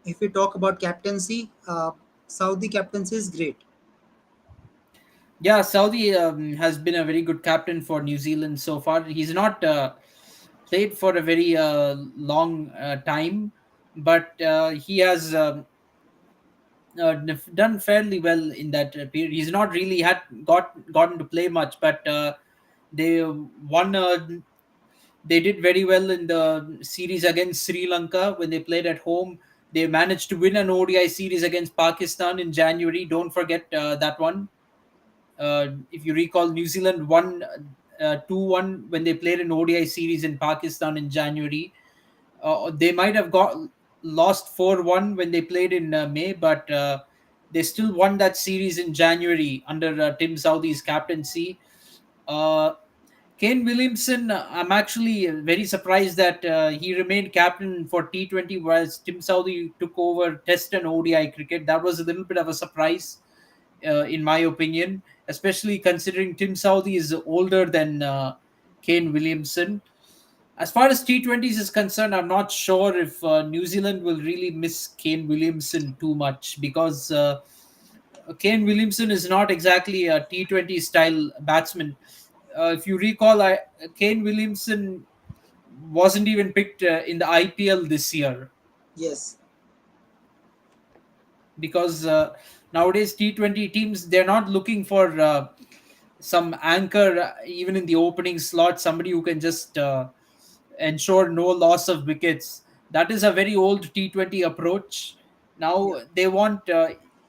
if we talk about captaincy, Saudi captaincy is great. Yeah, Saudi has been a very good captain for New Zealand so far. He's not played for a very long time, but he has done fairly well in that period. He's not really had gotten to play much, but they won. They did very well in the series against Sri Lanka when they played at home. They managed to win an ODI series against Pakistan in January. Don't forget that one. If you recall, New Zealand won 2-1 when they played an ODI series in Pakistan in January. They might have got lost 4-1 when they played in May, but they still won that series in January under Tim Southee's captaincy. Uh, Kane Williamson, I'm actually very surprised that he remained captain for T20 whereas Tim Southee took over Test and ODI cricket. That was a little bit of a surprise, in my opinion, especially considering Tim Southee is older than Kane Williamson. As far as T20s is concerned, I'm not sure if New Zealand will really miss Kane Williamson too much because Kane Williamson is not exactly a T20 style batsman. If you recall, Kane Williamson wasn't even picked in the IPL this year Yes. because nowadays T20 teams they're not looking for some anchor even in the opening slot, somebody who can just ensure no loss of wickets. That is a very old T20 approach. Yeah. Now they want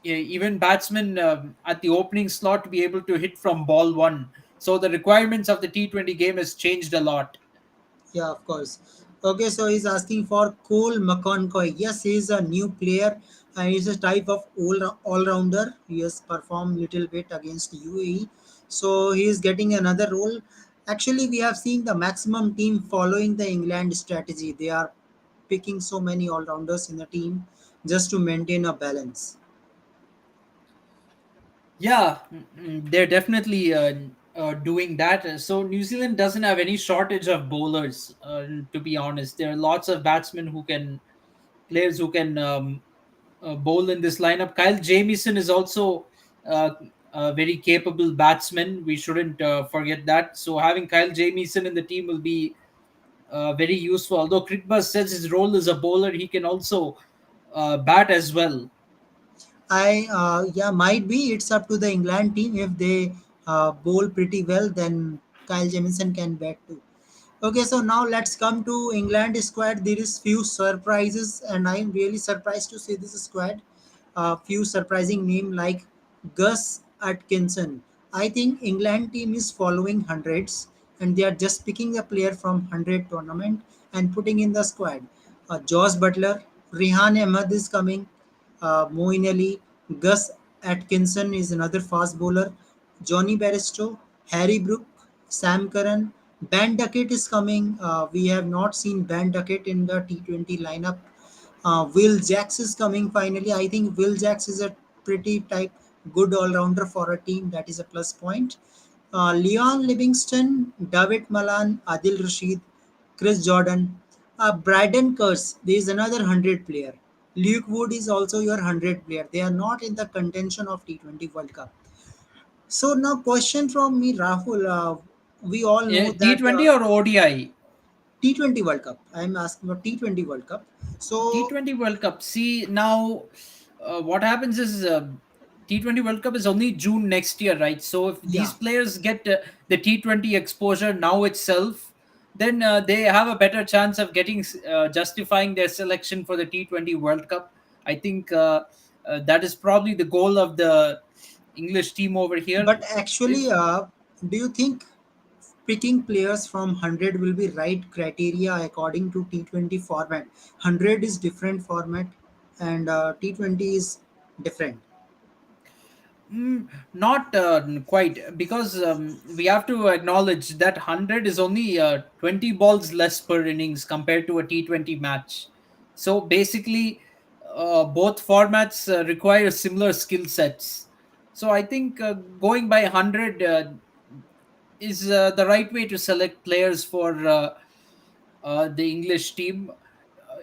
even batsmen at the opening slot to be able to hit from ball one. So the requirements of the T20 game has changed a lot. Yeah, of course. Okay, so he's asking for Cole McConcoy. Yes, he's a new player and he's a type of all rounder. He has performed little bit against UAE, so he is getting another role. Actually, we have seen the maximum team following the England strategy. They are picking so many all rounders in the team just to maintain a balance. Yeah, they're definitely doing that. So New Zealand doesn't have any shortage of bowlers. To be honest, there are lots of batsmen who can players who can bowl in this lineup. Kyle Jamieson is also uh, a very capable batsman. We shouldn't forget that. So having Kyle Jamieson in the team will be very useful. Although Crickbus says his role as a bowler, he can also bat as well. I Yeah, might be it's up to the England team. If they bowl pretty well, then Kyle Jamison can bat too. Okay, so now let's come to England squad. There is few surprises, and I'm really surprised to see this squad. Few surprising name like Gus Atkinson. I think England team is following hundreds, and they are just picking a player from 100 tournament and putting in the squad. Josh Butler, Rihan Ahmed is coming. Moeen Ali, Gus Atkinson is another fast bowler. Johnny Bairstow, Harry Brook, Sam Curran. Ben Duckett is coming. We have not seen Ben Duckett in the T20 lineup. Will Jacks is coming finally. I think Will Jacks is a pretty type good all rounder for a team. That is a plus point. Leon Livingston, David Malan, Adil Rashid, Chris Jordan, Braden Curse. There is another 100 player. Luke Wood is also your 100 player. They are not in the contention of T20 World Cup. So now question from me, Rahul. We all know that T20 or ODI? T20 World Cup. I am asking about T20 World Cup. So T20 World Cup. See, now what happens is T20 World Cup is only June next year, right? So if these yeah, players get the T20 exposure now itself, then they have a better chance of getting justifying their selection for the T20 World Cup. I think that is probably the goal of the English team over here. but actually, If do you think picking players from 100 will be right criteria according to T20 format? 100 is different format and T20 is different. Not quite, because we have to acknowledge that 100 is only 20 balls less per innings compared to a T20 match. So basically, both formats require similar skill sets. So I think going by 100 is the right way to select players for the English team.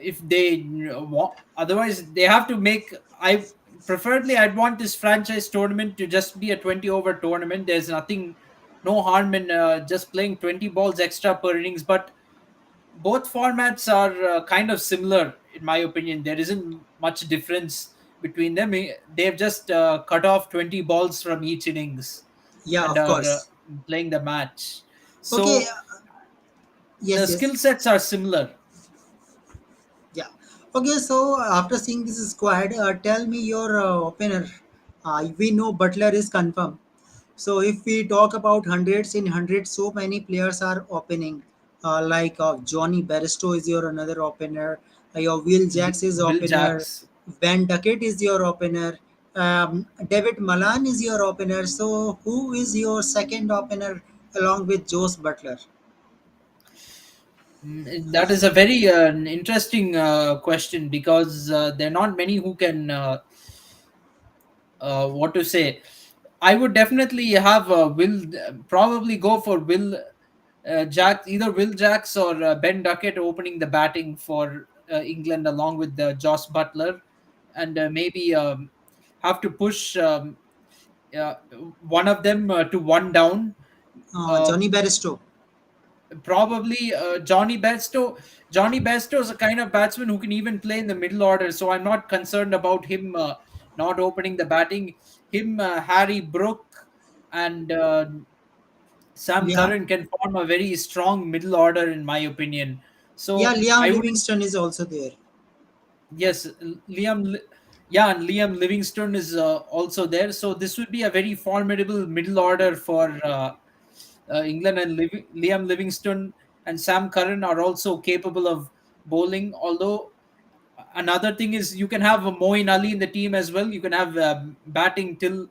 If they want, otherwise they have to make. I preferably I'd want this franchise tournament to just be a 20 over tournament. There's nothing, no harm in just playing 20 balls extra per innings. But both formats are kind of similar in my opinion. There isn't much difference between them. They've just cut off 20 balls from each innings Yeah, and of are course. playing the match. Okay, So the yes, skill yes. sets are similar. Yeah. Okay, so after seeing this squad, tell me your opener. We know Butler is confirmed. So if we talk about hundreds in hundreds, so many players are opening. Like Johnny Bairstow is your another opener. Your Will Jacks is Will opener. Jacks. Van Duckett is your opener. David Malan is your opener. So who is your second opener along with Joe Butler? That is a very interesting question, because there are not many who can, what to say. I would definitely have Will, probably go for Will Jack, either Will Jacks or Ben Duckett opening the batting for England along with Joss Butler, and maybe have to push uh, one of them to one down. Uh, Johnny Bairstow. Probably Johnny Bairstow. Johnny Bairstow is a kind of batsman who can even play in the middle order, so I'm not concerned about him not opening the batting. Him, Harry Brook, and Sam Yeah. Curran can form a very strong middle order, in my opinion. Yeah, So Liam I wouldn't. Livingston is also there. Yes, yeah, and Liam Livingstone is also there. So this would be a very formidable middle order for England, and Liam Livingstone and Sam Curran are also capable of bowling. Although another thing is you can have a Moeen Ali in the team as well. You can have batting till,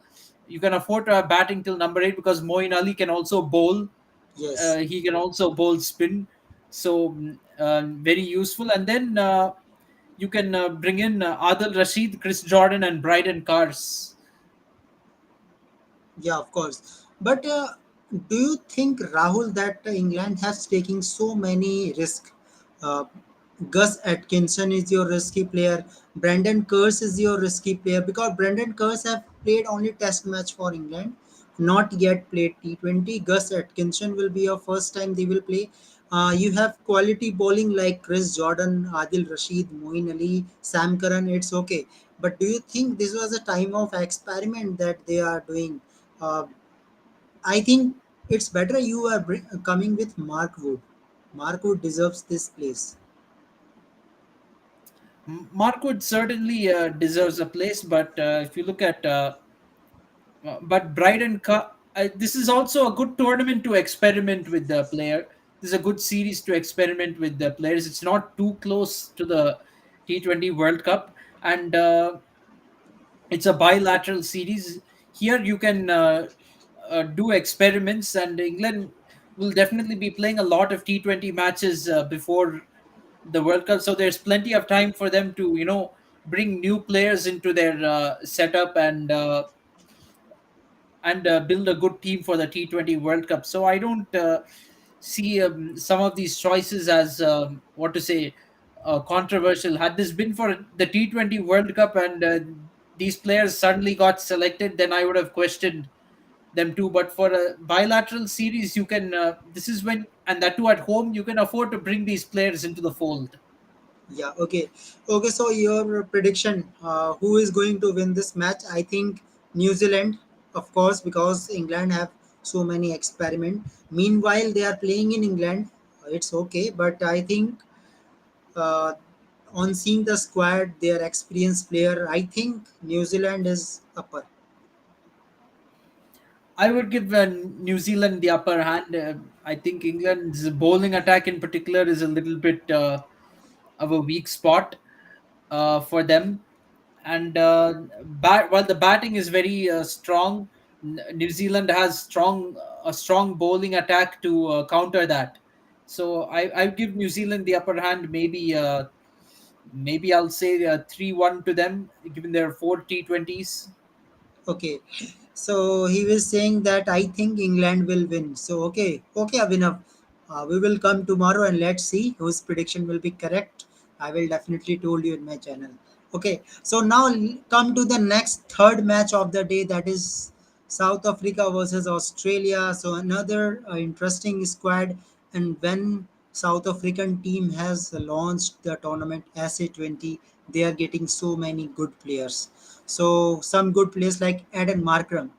you can afford to have batting till number 8, because Moeen Ali can also bowl. Yes. He can also bowl spin, so very useful. And then you can bring in Adil Rashid, Chris Jordan, and Bryden Cars. Yeah, of course. But do you think, Rahul, that England has taken so many risks? Uh, Gus Atkinson is your risky player. Brandon Curse is your risky player because Brandon Curse have played only Test match for England, not yet played T20. Gus Atkinson will be your first time they will play. You have quality bowling like Chris Jordan, Adil Rashid, Moeen Ali, Sam Curran. It's okay. But do you think this was a time of experiment that they are doing? Uh, I think it's better you are coming with Mark Wood. Mark Wood deserves this place. Markwood certainly deserves a place, but if you look at but this is also a good tournament to experiment with the player. This is a good series to experiment with the players. It's not too close to the T20 World Cup, and it's a bilateral series. Here you can do experiments, and England will definitely be playing a lot of T20 matches before the World Cup. So there's plenty of time for them to, bring new players into their setup, and build a good team for the T20 World Cup. So I don't see some of these choices as what to say controversial. Had this been for the T20 World Cup and these players suddenly got selected, then I would have questioned them too. But for a bilateral series, you can this is when, and that too at home, you can afford to bring these players into the fold. Yeah, okay. Okay, so your prediction, who is going to win this match? I think New Zealand, of course, because England have so many experiment. Meanwhile, they are playing in England. It's okay, but I think uh, on seeing the squad, their experienced player, I think New Zealand is upper. I would give New Zealand the upper hand. I think England's bowling attack in particular is a little bit of a weak spot for them. And while the batting is very strong, New Zealand has a strong bowling attack to counter that. So I give New Zealand the upper hand. Maybe I'll say 3-1 to them, given their four T20s. Okay, so he was saying that I think England will win. So okay, Abhinav, we will come tomorrow and let's see whose prediction will be correct. I will definitely told you in my channel. Okay, so now come to the next third match of the day, that is South Africa versus Australia. So another interesting squad, and when South African team has launched the tournament SA20, they are getting so many good players. So some good players like Eden Markram,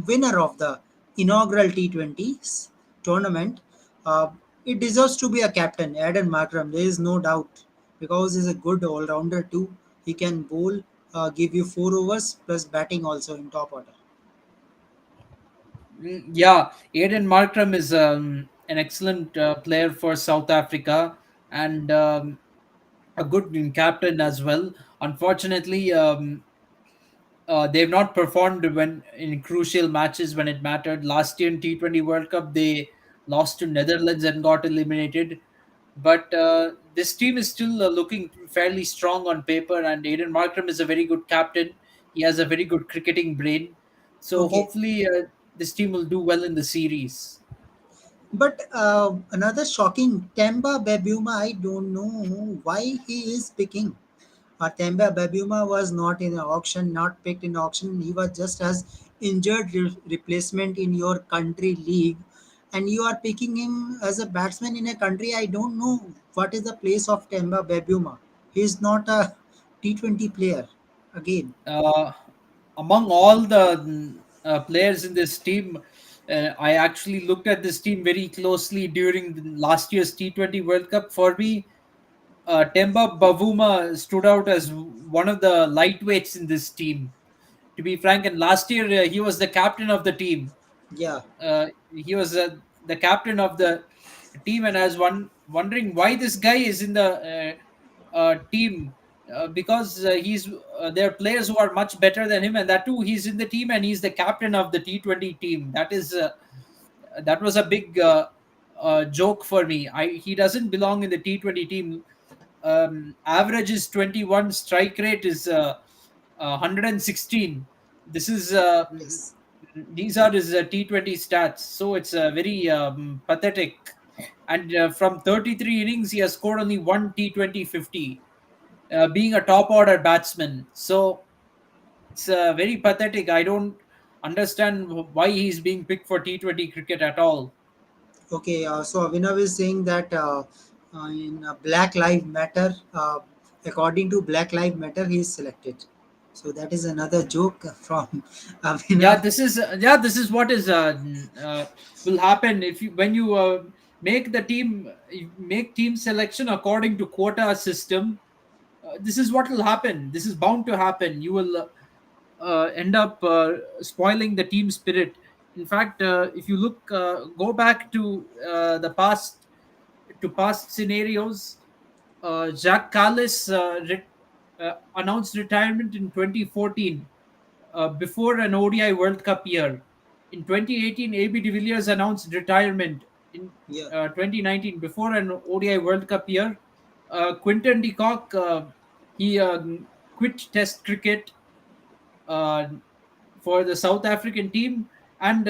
winner of the inaugural T20s tournament. Uh, it deserves to be a captain, Eden Markram. There is no doubt because he's a good all-rounder too. He can bowl, give you 4 overs plus batting also in top order. Yeah, Aiden Markram is an excellent player for South Africa, and a good captain as well. Unfortunately, they've not performed when in crucial matches when it mattered. Last year in T20 World Cup, they lost to Netherlands and got eliminated. But this team is still looking fairly strong on paper, and Aiden Markram is a very good captain. He has a very good cricketing brain. So Okay, hopefully, this team will do well in the series. but another shocking, Temba Babuma. I don't know why he is picking. Temba Babuma was not in the auction, not picked in auction. He was just as injured replacement in your country league, and you are picking him as a batsman in a country. I don't know what is the place of Temba Babuma. He is not a T20 player. Again, Uh, Among all the players in this team, I actually looked at this team very closely during last year's T20 World Cup. For me, Temba Bavuma stood out as one of the lightweights in this team. To be frank, and last year he was the captain of the team. yeah. He was the captain of the team, and I was wondering why this guy is in the team, because he's there are players who are much better than him, and that too he's in the team and he's the captain of the T20 team. That was a big joke for me. He doesn't belong in the T20 team. Average is 21, strike rate is 116. This is Yes. these are his T20 stats, so it's very pathetic. And from 33 innings, he has scored only one T20 50, being a top order batsman. So it's very pathetic. I don't understand why he's being picked for T20 cricket at all. Okay, so Abhinav is saying that in Black Lives Matter, according to Black Lives Matter, he is selected. So that is another joke from Yeah, Abhinav. this is what is will happen if you when you you make team selection according to quota system. This is what will happen. This is bound to happen. You will end up spoiling the team spirit. In fact, if you go back to the past scenarios, Jacques Callis announced retirement in 2014 before an ODI World Cup year. In 2018, AB de Villiers announced retirement in Yeah, 2019 before an ODI World Cup year. Quinton de Kock, he quit Test cricket uh, for the South African team. And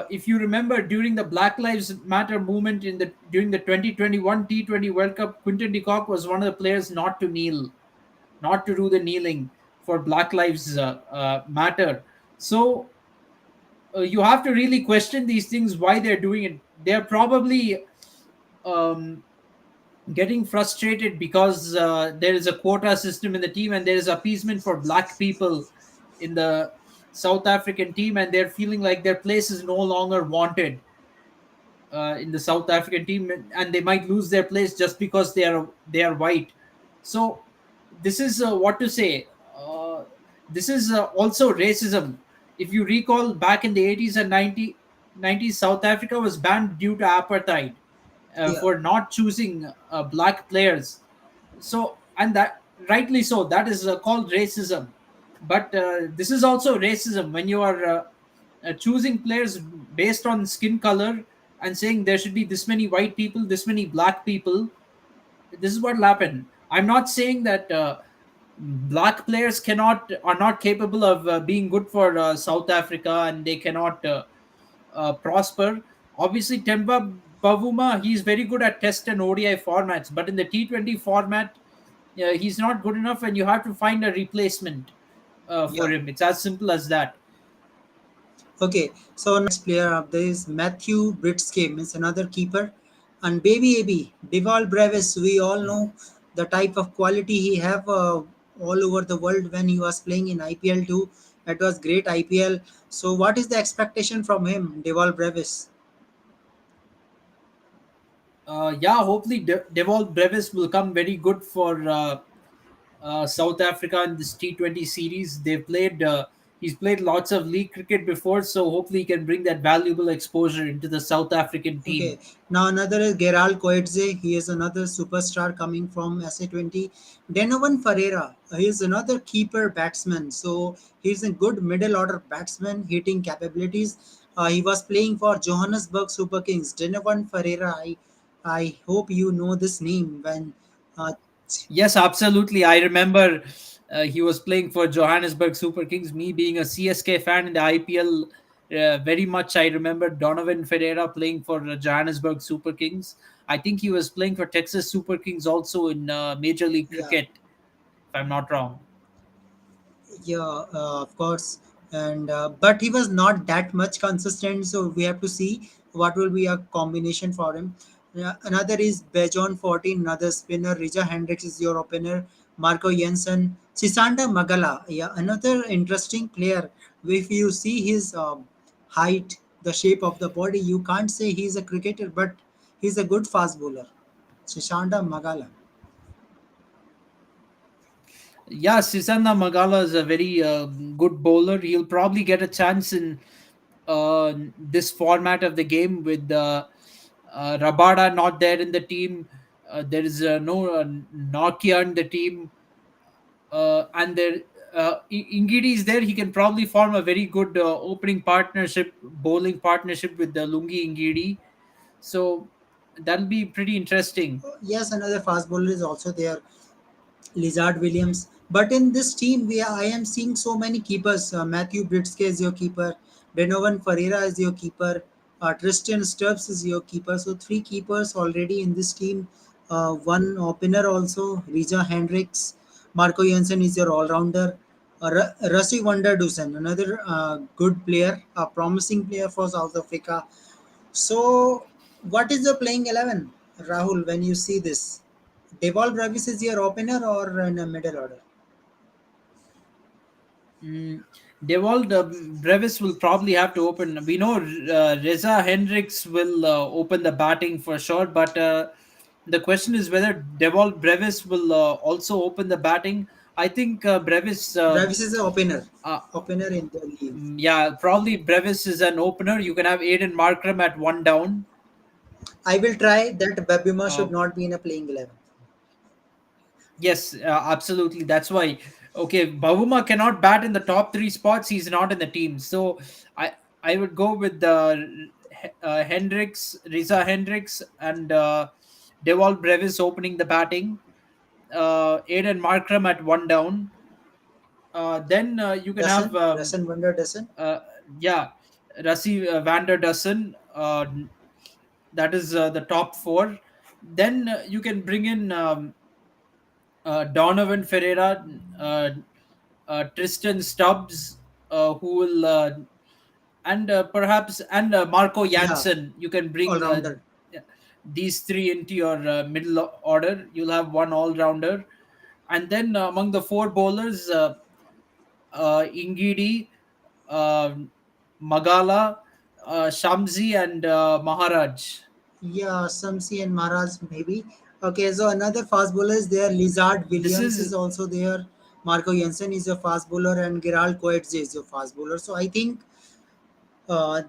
if you remember, during the Black Lives Matter movement in the during the 2021 T20 World Cup, Quinton de Kock was one of the players not to kneel, not to do the kneeling for Black Lives Matter. So you have to really question these things, why they're doing it. They're probably um, getting frustrated because there is a quota system in the team and there is appeasement for black people in the South African team, and they're feeling like their place is no longer wanted in the South African team, and they might lose their place just because they are white. So this is what to say. This is also racism. If you recall, back in the 80s and 90s, South Africa was banned due to apartheid yeah, for not choosing black players. So, and that rightly so, that is called racism. But this is also racism when you are choosing players based on skin color and saying there should be this many white people, this many black people. This is what will happen. I'm not saying that black players cannot are not capable of being good for South Africa and they cannot prosper. Obviously, Temba Bavuma, he's very good at Test and ODI formats, but in the T20 format, he's not good enough, and you have to find a replacement for yeah. him. It's as simple as that. Okay, so next player up there is Matthew Britske, means another keeper, and Baby AB Deval Brevis. We all know the type of quality he have all over the world when he was playing in IPL too. It was great IPL. So, what is the expectation from him, Deval Brevis? Yeah, hopefully Devol Brevis will come very good for South Africa in this T20 series. They've played. He's played lots of league cricket before, so hopefully he can bring that valuable exposure into the South African Okay, team. now another is Geral Coetze. He is another superstar coming from SA20. Denovan Ferreira, he is another keeper batsman. So he's a good middle order batsman, hitting capabilities. He was playing for Johannesburg Super Kings. Denovan Ferreira, I hope you know this name when. Uh, Yes, absolutely. I remember he was playing for Johannesburg Super Kings. Me being a CSK fan in the IPL, very much I remember Donovan Ferreira playing for Johannesburg Super Kings. I think he was playing for Texas Super Kings also in Major League yeah, Cricket, if I'm not wrong. yeah, of course. And but he was not that much consistent, so we have to see what will be a combination for him. Another is Bejon 14, another spinner. Rija Hendricks is your opener. Marco Jensen, Sisanda Magala, yeah, another interesting player. If you see his height, the shape of the body, you can't say he's a cricketer, but he's a good fast bowler. Sisanda Magala. Yeah, Sisanda Magala is a very good bowler. He'll probably get a chance in this format of the game with Rabada not there in the team. There is no Nokia in the team, and there Ingidi is there. He can probably form a very good opening partnership, bowling partnership with the Lungi Ingidi. So that'll be pretty interesting. Yes, another fast bowler is also there. Lizard Williams. But in this team, I am seeing so many keepers. Matthew Britske is your keeper. Donovan Ferreira is your keeper. Tristan Stubbs is your keeper. So three keepers already in this team. One opener also, Rija Hendricks. Marco Jensen is your all-rounder. Rassi Wonder Dusen, another good player, a promising player for South Africa. So, what is the playing 11, Rahul, when you see this? Deval Bravis is your opener or in a middle order? Mm, Devold Brevis will probably have to open. We know Reza Hendricks will open the batting for sure, but the question is whether Devold Brevis will also open the batting. I think Brevis, Bravis is the opener. uh, Opener in the league. yeah, probably Brevis is an opener. You can have Aiden Markram at one down. I will try that Babima Uh, should not be in a playing 11. Yes, absolutely. That's why. Okay, Bavuma cannot bat in the top three spots. He's not in the team. So I I would go with Hendricks, Riza Hendricks, and Deval Brevis opening the batting. Aiden Markram at one down. Then you can have Dasan Wonder Dasan. uh, yeah, Rassi van der Dussen. That is the top four. Then you can bring in Donovan Ferreira, Tristan Stubbs, who will perhaps and Marco Yeah, Janssen. You can all bring rounder. these three into your middle order. You'll have one all rounder, and then among the four bowlers, Ingidi, uh, Magala, Shamsi, and Maharaj. Yeah, Samsi and Maharaj maybe. Okay, so another fast bowler is there. Lizard This Williams is is also there. Marco Jensen is a fast bowler, and Gerald Coetzee is a fast bowler. So I think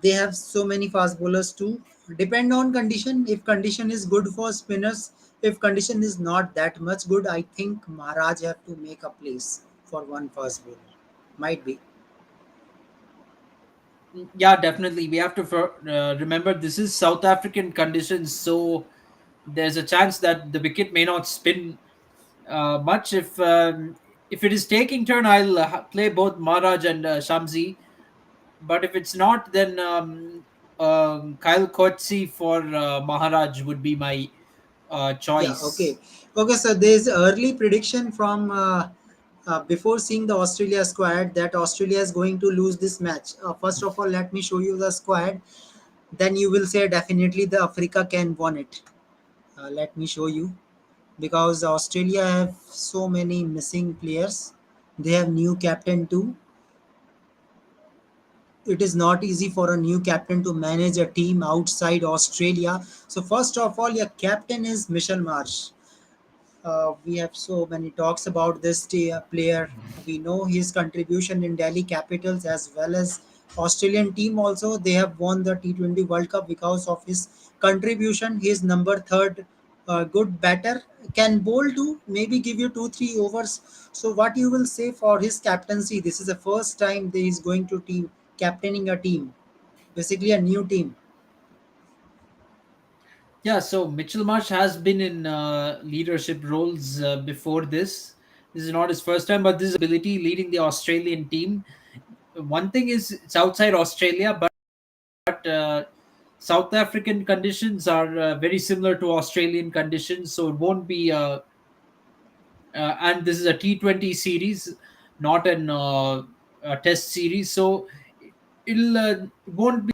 they have so many fast bowlers too. Depend on condition. If condition is good for spinners, if condition is not that much good, I think Maharaj have to make a place for one fast bowler. Might be. yeah, definitely. We have to remember this is South African conditions, so there's a chance that the wicket may not spin much. If it is taking turn, I'll play both Maharaj and Shamsi. But if it's not, then Kyle Coetzee for Maharaj would be my Yeah, choice. okay. Okay, so there's early prediction from before seeing the Australia squad that Australia is going to lose this match. First of all, let me show you the squad. Then you will say definitely the Africa can win it. Let me show you because Australia have so many missing players. They have new captain too. It is not easy for a new captain to manage a team outside Australia. So first of all, your captain is Michel Marsh. We have so many talks about this player. We know his contribution in Delhi Capitals as well as Australian team also. They have won the T20 World Cup because of his contribution. He is number third, good batter, can bowl too, maybe give you 2 3 overs. So what you will say for his captaincy? This is the first time that he is going to team captaining a team, basically a new team. Yeah, so Mitchell Marsh has been in leadership roles before this. This is not his first time, but this is ability leading the Australian team. One thing is it's outside Australia, but South African conditions are very similar to Australian conditions, so it won't be. And this is a T20 series, not a Test series, so it won't be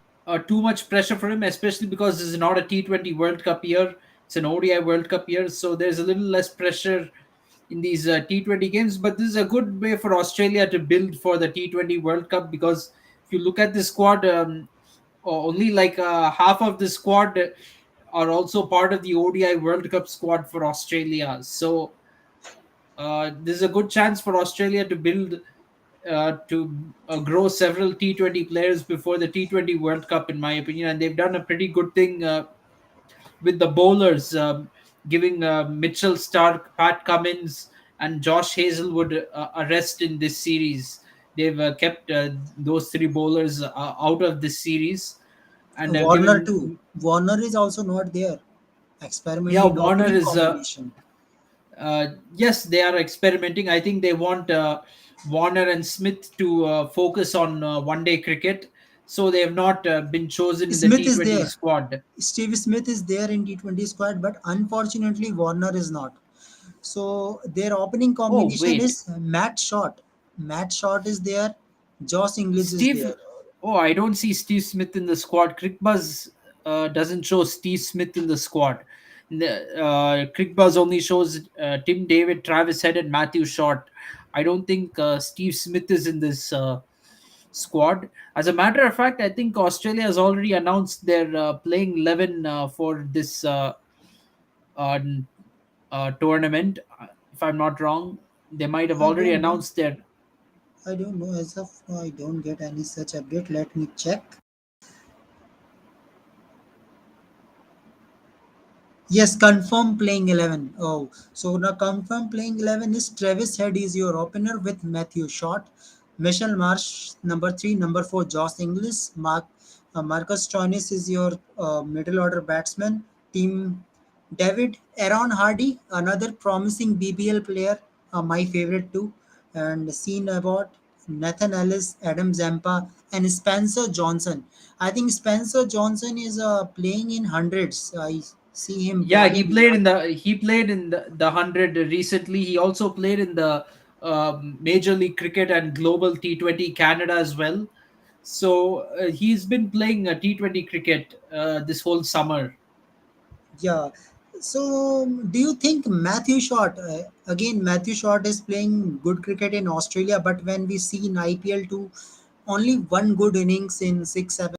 too much pressure for him, especially because this is not a T20 World Cup year. It's an ODI World Cup year, so there's a little less pressure in these T20 games. But this is a good way for Australia to build for the T20 World Cup because if you look at the squad, only like half of the squad are also part of the ODI World Cup squad for Australia. So this is a good chance for Australia to build to grow several T20 players before the T20 World Cup, in my opinion, and they've done a pretty good thing with the bowlers, giving Mitchell Stark, Pat Cummins, and Josh Hazelwood a rest in this series. They've kept those three bowlers out of this series and Warner too. given. Warner is also not there. Yeah, Experimenting Warner opening is combination. yes, they are experimenting. I think they want Warner and Smith to focus on one day cricket, so they have not been chosen in the Smith is T20 there. squad. Steve Smith is there in T20 squad, but unfortunately Warner is not. So their opening Oh, combination wait, is Matt Short. Matt Short is there. Josh Inglis is Steve. there. Oh, I don't see Steve Smith in the squad. Crickbuzz doesn't show Steve Smith in the squad. Crickbuzz only shows Tim David, Travis Head, and Matthew Short. I don't think Steve Smith is in this squad. As a matter of fact, I think Australia has already announced their playing 11 for this uh, tournament. If I'm not wrong, they might have I already don't know. announced their. I don't know. As of now, I don't get any such update. Let me check. Yes, confirm playing 11. Oh, so now confirm playing 11 is Travis Head is your opener with Matthew Short, Michelle Marsh number 3, number 4 Josh Inglis, Marcus Stoinis is your middle order batsman, team David, Aaron Hardy, another promising BBL player, my favorite too, and Sean Abbott, Nathan Ellis, Adam Zampa, and Spencer Johnson. I think Spencer Johnson is playing in hundreds. I see him Yeah, he bowling a played lot. in the 100 recently. He also played in the Major League Cricket and Global T20 Canada as well. So he's been playing T20 cricket this whole summer. Yeah. So, do you think Matthew Short, again, Matthew Short is playing good cricket in Australia, but when we see in IPL 2, only one good innings in 6, 7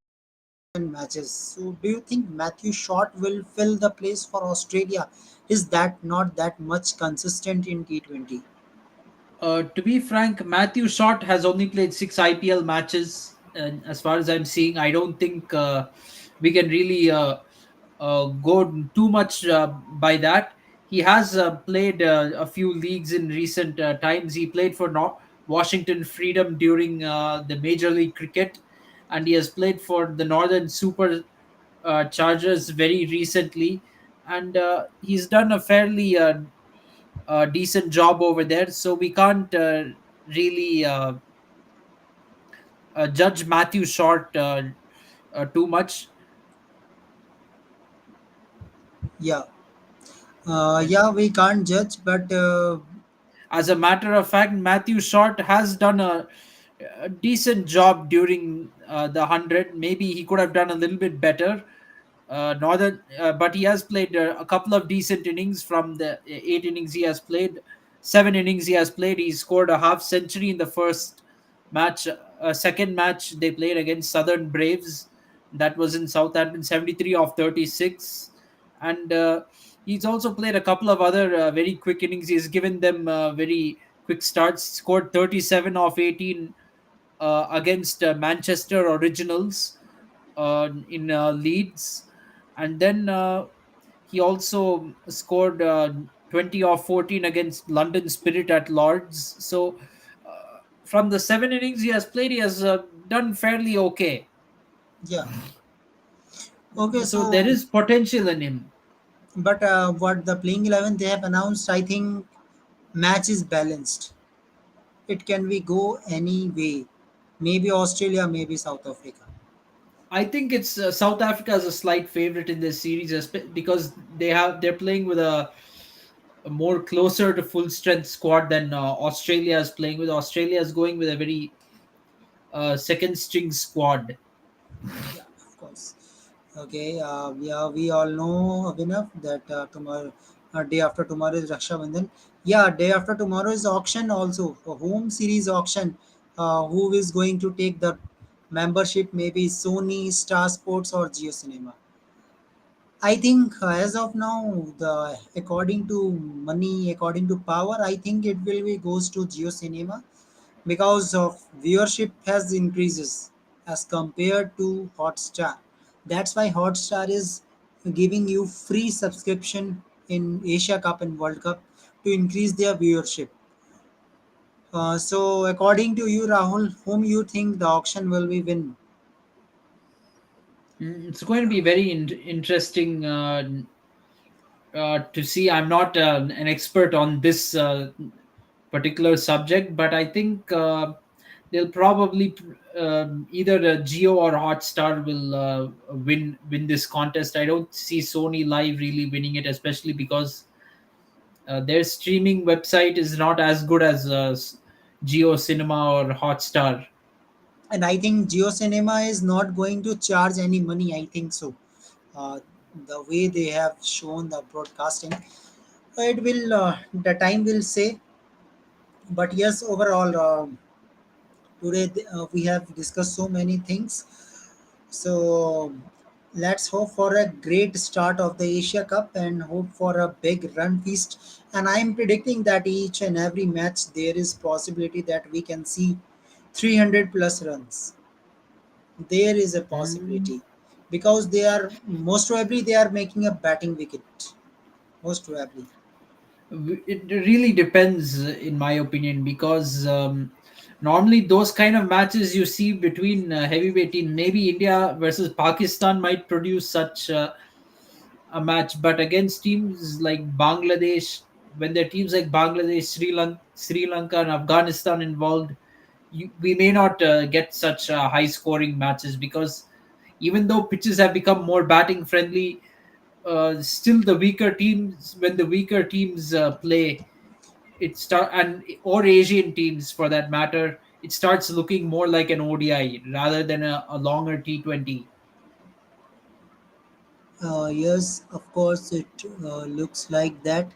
matches. So, do you think Matthew Short will fill the place for Australia? Is that not that much consistent in T20? To be frank, Matthew Short has only played 6 IPL matches, and as far as I'm seeing, I don't think we can really go too much by that. He has played a few leagues in recent times. He played for Washington Freedom during the Major League Cricket, and he has played for the Northern Super Chargers very recently, and he's done a fairly decent job over there. So we can't really judge Matthew Short too much. Yeah. And Yeah, we can't judge, but as a matter of fact, Matthew Short has done a decent job during the 100. Maybe he could have done a little bit better. But he has played a couple of decent innings from the 8 innings he has played. 7 innings he has played. He scored a half century in the first match. Second match they played against Southern Braves. That was in Southampton, 73 of 36. And he's also played a couple of other very quick innings. He's given them very quick starts. Scored 37 of 18 against Manchester Originals in Leeds, and then he also scored 20 of 14 against London Spirit at Lords. So from the 7 innings he has played, he has done fairly okay. yeah. Okay, So there so is potential in him. but what the playing 11 they have announced, I think match is balanced. It can be go any way. Maybe Australia, maybe South Africa. I think it's South Africa is a slight favorite in this series because they're playing with a more closer to full strength squad than Australia is playing with. Australia is going with a very second string squad. Yeah, of course. Okay, yeah, we all know enough that tomorrow, day after tomorrow is Raksha Bandhan. Yeah, day after tomorrow is auction also, a home series auction. Who is going to take the membership? Maybe Sony, Star Sports, or Geo Cinema. I think as of now, the according to money, according to power, I think it will be goes to Geo Cinema because of viewership has increases as compared to Hotstar. That's why Hotstar is giving you free subscription in Asia Cup and World Cup to increase their viewership. So according to you, Rahul, whom you think the auction will be win? It's going to be very interesting to see. I'm not an expert on this particular subject, but I think they'll probably either Geo or Hotstar will win this contest. I don't see Sony Live really winning it, especially because their streaming website is not as good as Geo Cinema or Hotstar. And I think Geo Cinema is not going to charge any money. I think so. Uh, the way they have shown the broadcasting, it will the time will say. But yes, overall, today we have discussed so many things. So let's hope for a great start of the Asia Cup and hope for a big run feast. And I'm predicting that each and every match there is possibility that we can see 300 plus runs. There is a Mm. possibility because they are most probably they are making a batting wicket. most probably. It really depends, in my opinion, because normally those kind of matches you see between heavyweight team, maybe India versus Pakistan might produce such a match, but against teams like Bangladesh, when there are teams like Bangladesh, Sri Lanka, and Afghanistan involved, we may not get such high scoring matches, because even though pitches have become more batting friendly, still the weaker teams, when the weaker teams play, it start and or Asian teams for that matter, it starts looking more like an ODI rather than a longer T20. Yes, of course, it looks like that.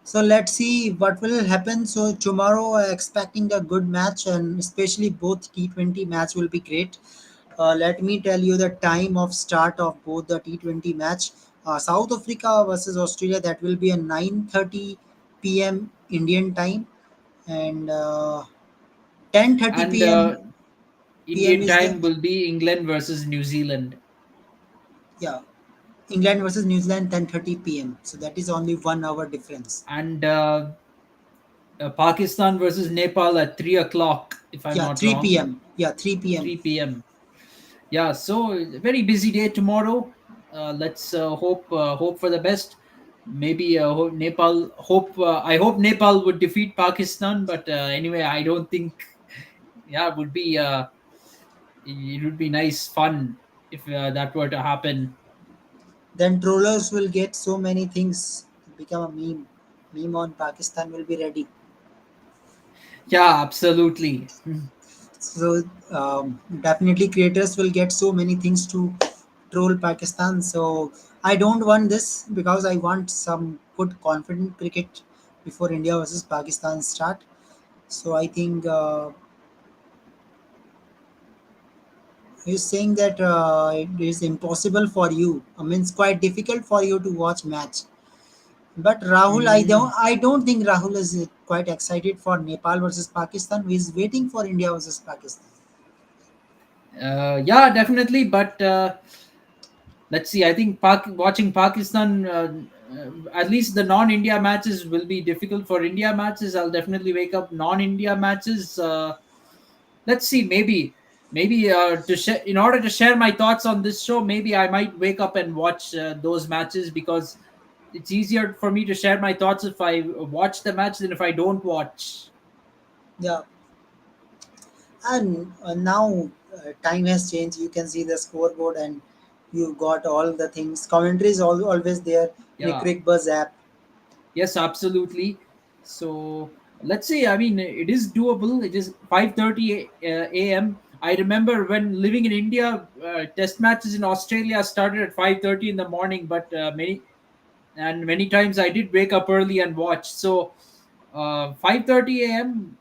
So let's see what will happen. So tomorrow, expecting a good match, and especially both T20 match will be great. Let me tell you the time of start of both the T20 match. South Africa versus Australia, that will be at 9:30 p.m. Indian time, and 10:30 And p.m. PM Indian is the, time will be England versus New Zealand, yeah, England versus New Zealand 10:30 p.m. So that is only 1 hour difference. and Pakistan versus Nepal at 3 o'clock, if I'm Yeah, not 3 wrong. p.m. Yeah, 3 p.m. 3 p.m. Yeah, so very busy day tomorrow. Let's hope for the best. Maybe Nepal. I hope Nepal would defeat Pakistan, but anyway, I don't think. Yeah, it would be nice fun if that were to happen. Then trollers will get so many things become a meme. Meme on Pakistan will be ready. Yeah, absolutely. So definitely creators will get so many things to troll Pakistan. So I don't want this because I want some good confident cricket before India versus Pakistan start. So I think he's saying that it is impossible for you. I mean, it's quite difficult for you to watch match. But Rahul, Mm, I don't think Rahul is quite excited for Nepal versus Pakistan. He's waiting for India versus Pakistan. yeah, definitely. But let's see. I think watching Pakistan, at least the non-India matches will be difficult. For India matches, I'll definitely wake up. Non-India matches, let's see. Maybe in order to share my thoughts on this show, maybe I might wake up and watch those matches, because it's easier for me to share my thoughts if I watch the match than if I don't watch. Yeah, and now time has changed. You can see the scoreboard and you got all the things. Commentary is always there in a Yeah. Quick Buzz app. Yes, absolutely. So let's say, I mean, it is doable. It is 5:30 a.m. I remember when living in India, test matches in Australia started at 5:30 in the morning, but many times I did wake up early and watch. So 5:30 a.m.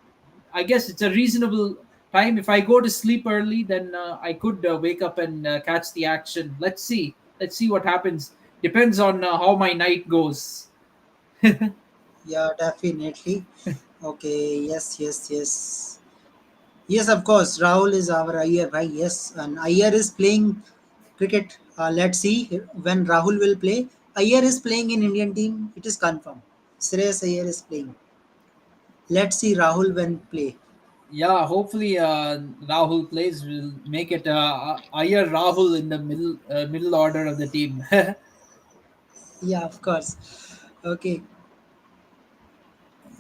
I guess it's a reasonable time. If I go to sleep early, then I could wake up and catch the action. Let's see. Let's see what happens. Depends on how my night goes. Yeah, definitely. Okay, yes, yes, yes. Yes, of course. Rahul is our Iyer, right? Yes, and Iyer is playing cricket. Let's see when Rahul will play. Iyer is playing in Indian team. It is confirmed. Shreyas Iyer is playing. Let's see Rahul when play. Yeah, hopefully Rahul plays. Will make it Iyer Rahul in the middle order of the team. Yeah, of course. Okay.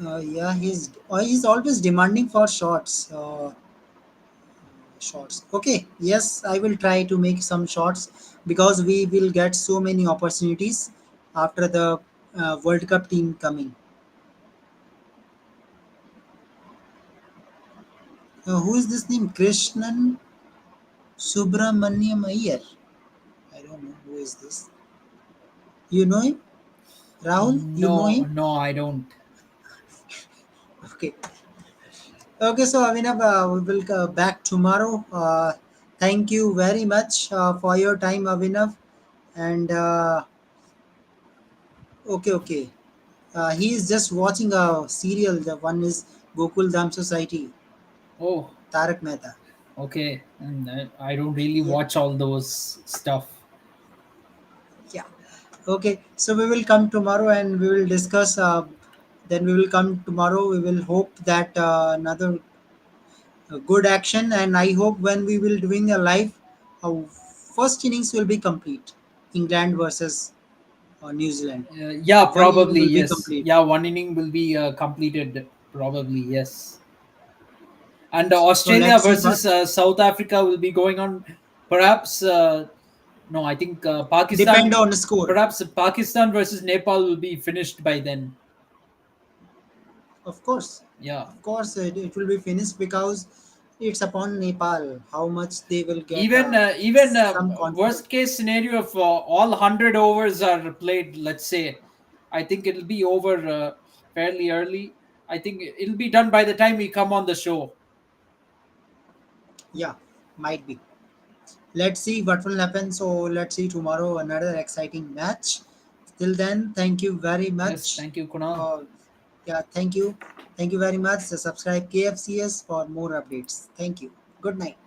Yeah, he's always demanding for shots. Shots. Okay. Yes, I will try to make some shots because we will get so many opportunities after the World Cup team coming. Who is this name? Krishnan Subramaniam Iyer. I don't know who is this. You know him, Rahul? You know No, him? no, I don't. Okay. Okay. So Avinav, we will back tomorrow. Thank you very much for your time, Avinav. And okay, okay. He is just watching a serial. The one is Gokul Dham Society, Oh, Tarak Mehta. okay. And I don't really Yeah, watch all those stuff. yeah. Okay, so we will come tomorrow and we will discuss. Then we will come tomorrow. We will hope that another good action, and I hope when we will doing a live, first innings will be complete. England versus New Zealand. Yeah, One inning probably will be yes. complete. Yeah, one inning will be completed. Probably yes. And So Australia let's see versus what South Africa will be going on. Perhaps no, I think depend Pakistan. on the score. Perhaps Pakistan versus Nepal will be finished by then. Of course, Yeah. it will be finished because it's upon Nepal how much they will get Even some confidence. worst case scenario, if all 100 overs are played, let's say, I think it'll be over fairly early. I think it'll be done by the time we come on the show. Yeah, might be. Let's see what will happen. So let's see tomorrow another exciting match. Till then, thank you very Yes, much. thank you, Kunal. Uh, yeah, thank you very much. Subscribe KFCS for more updates. Thank you. Good night.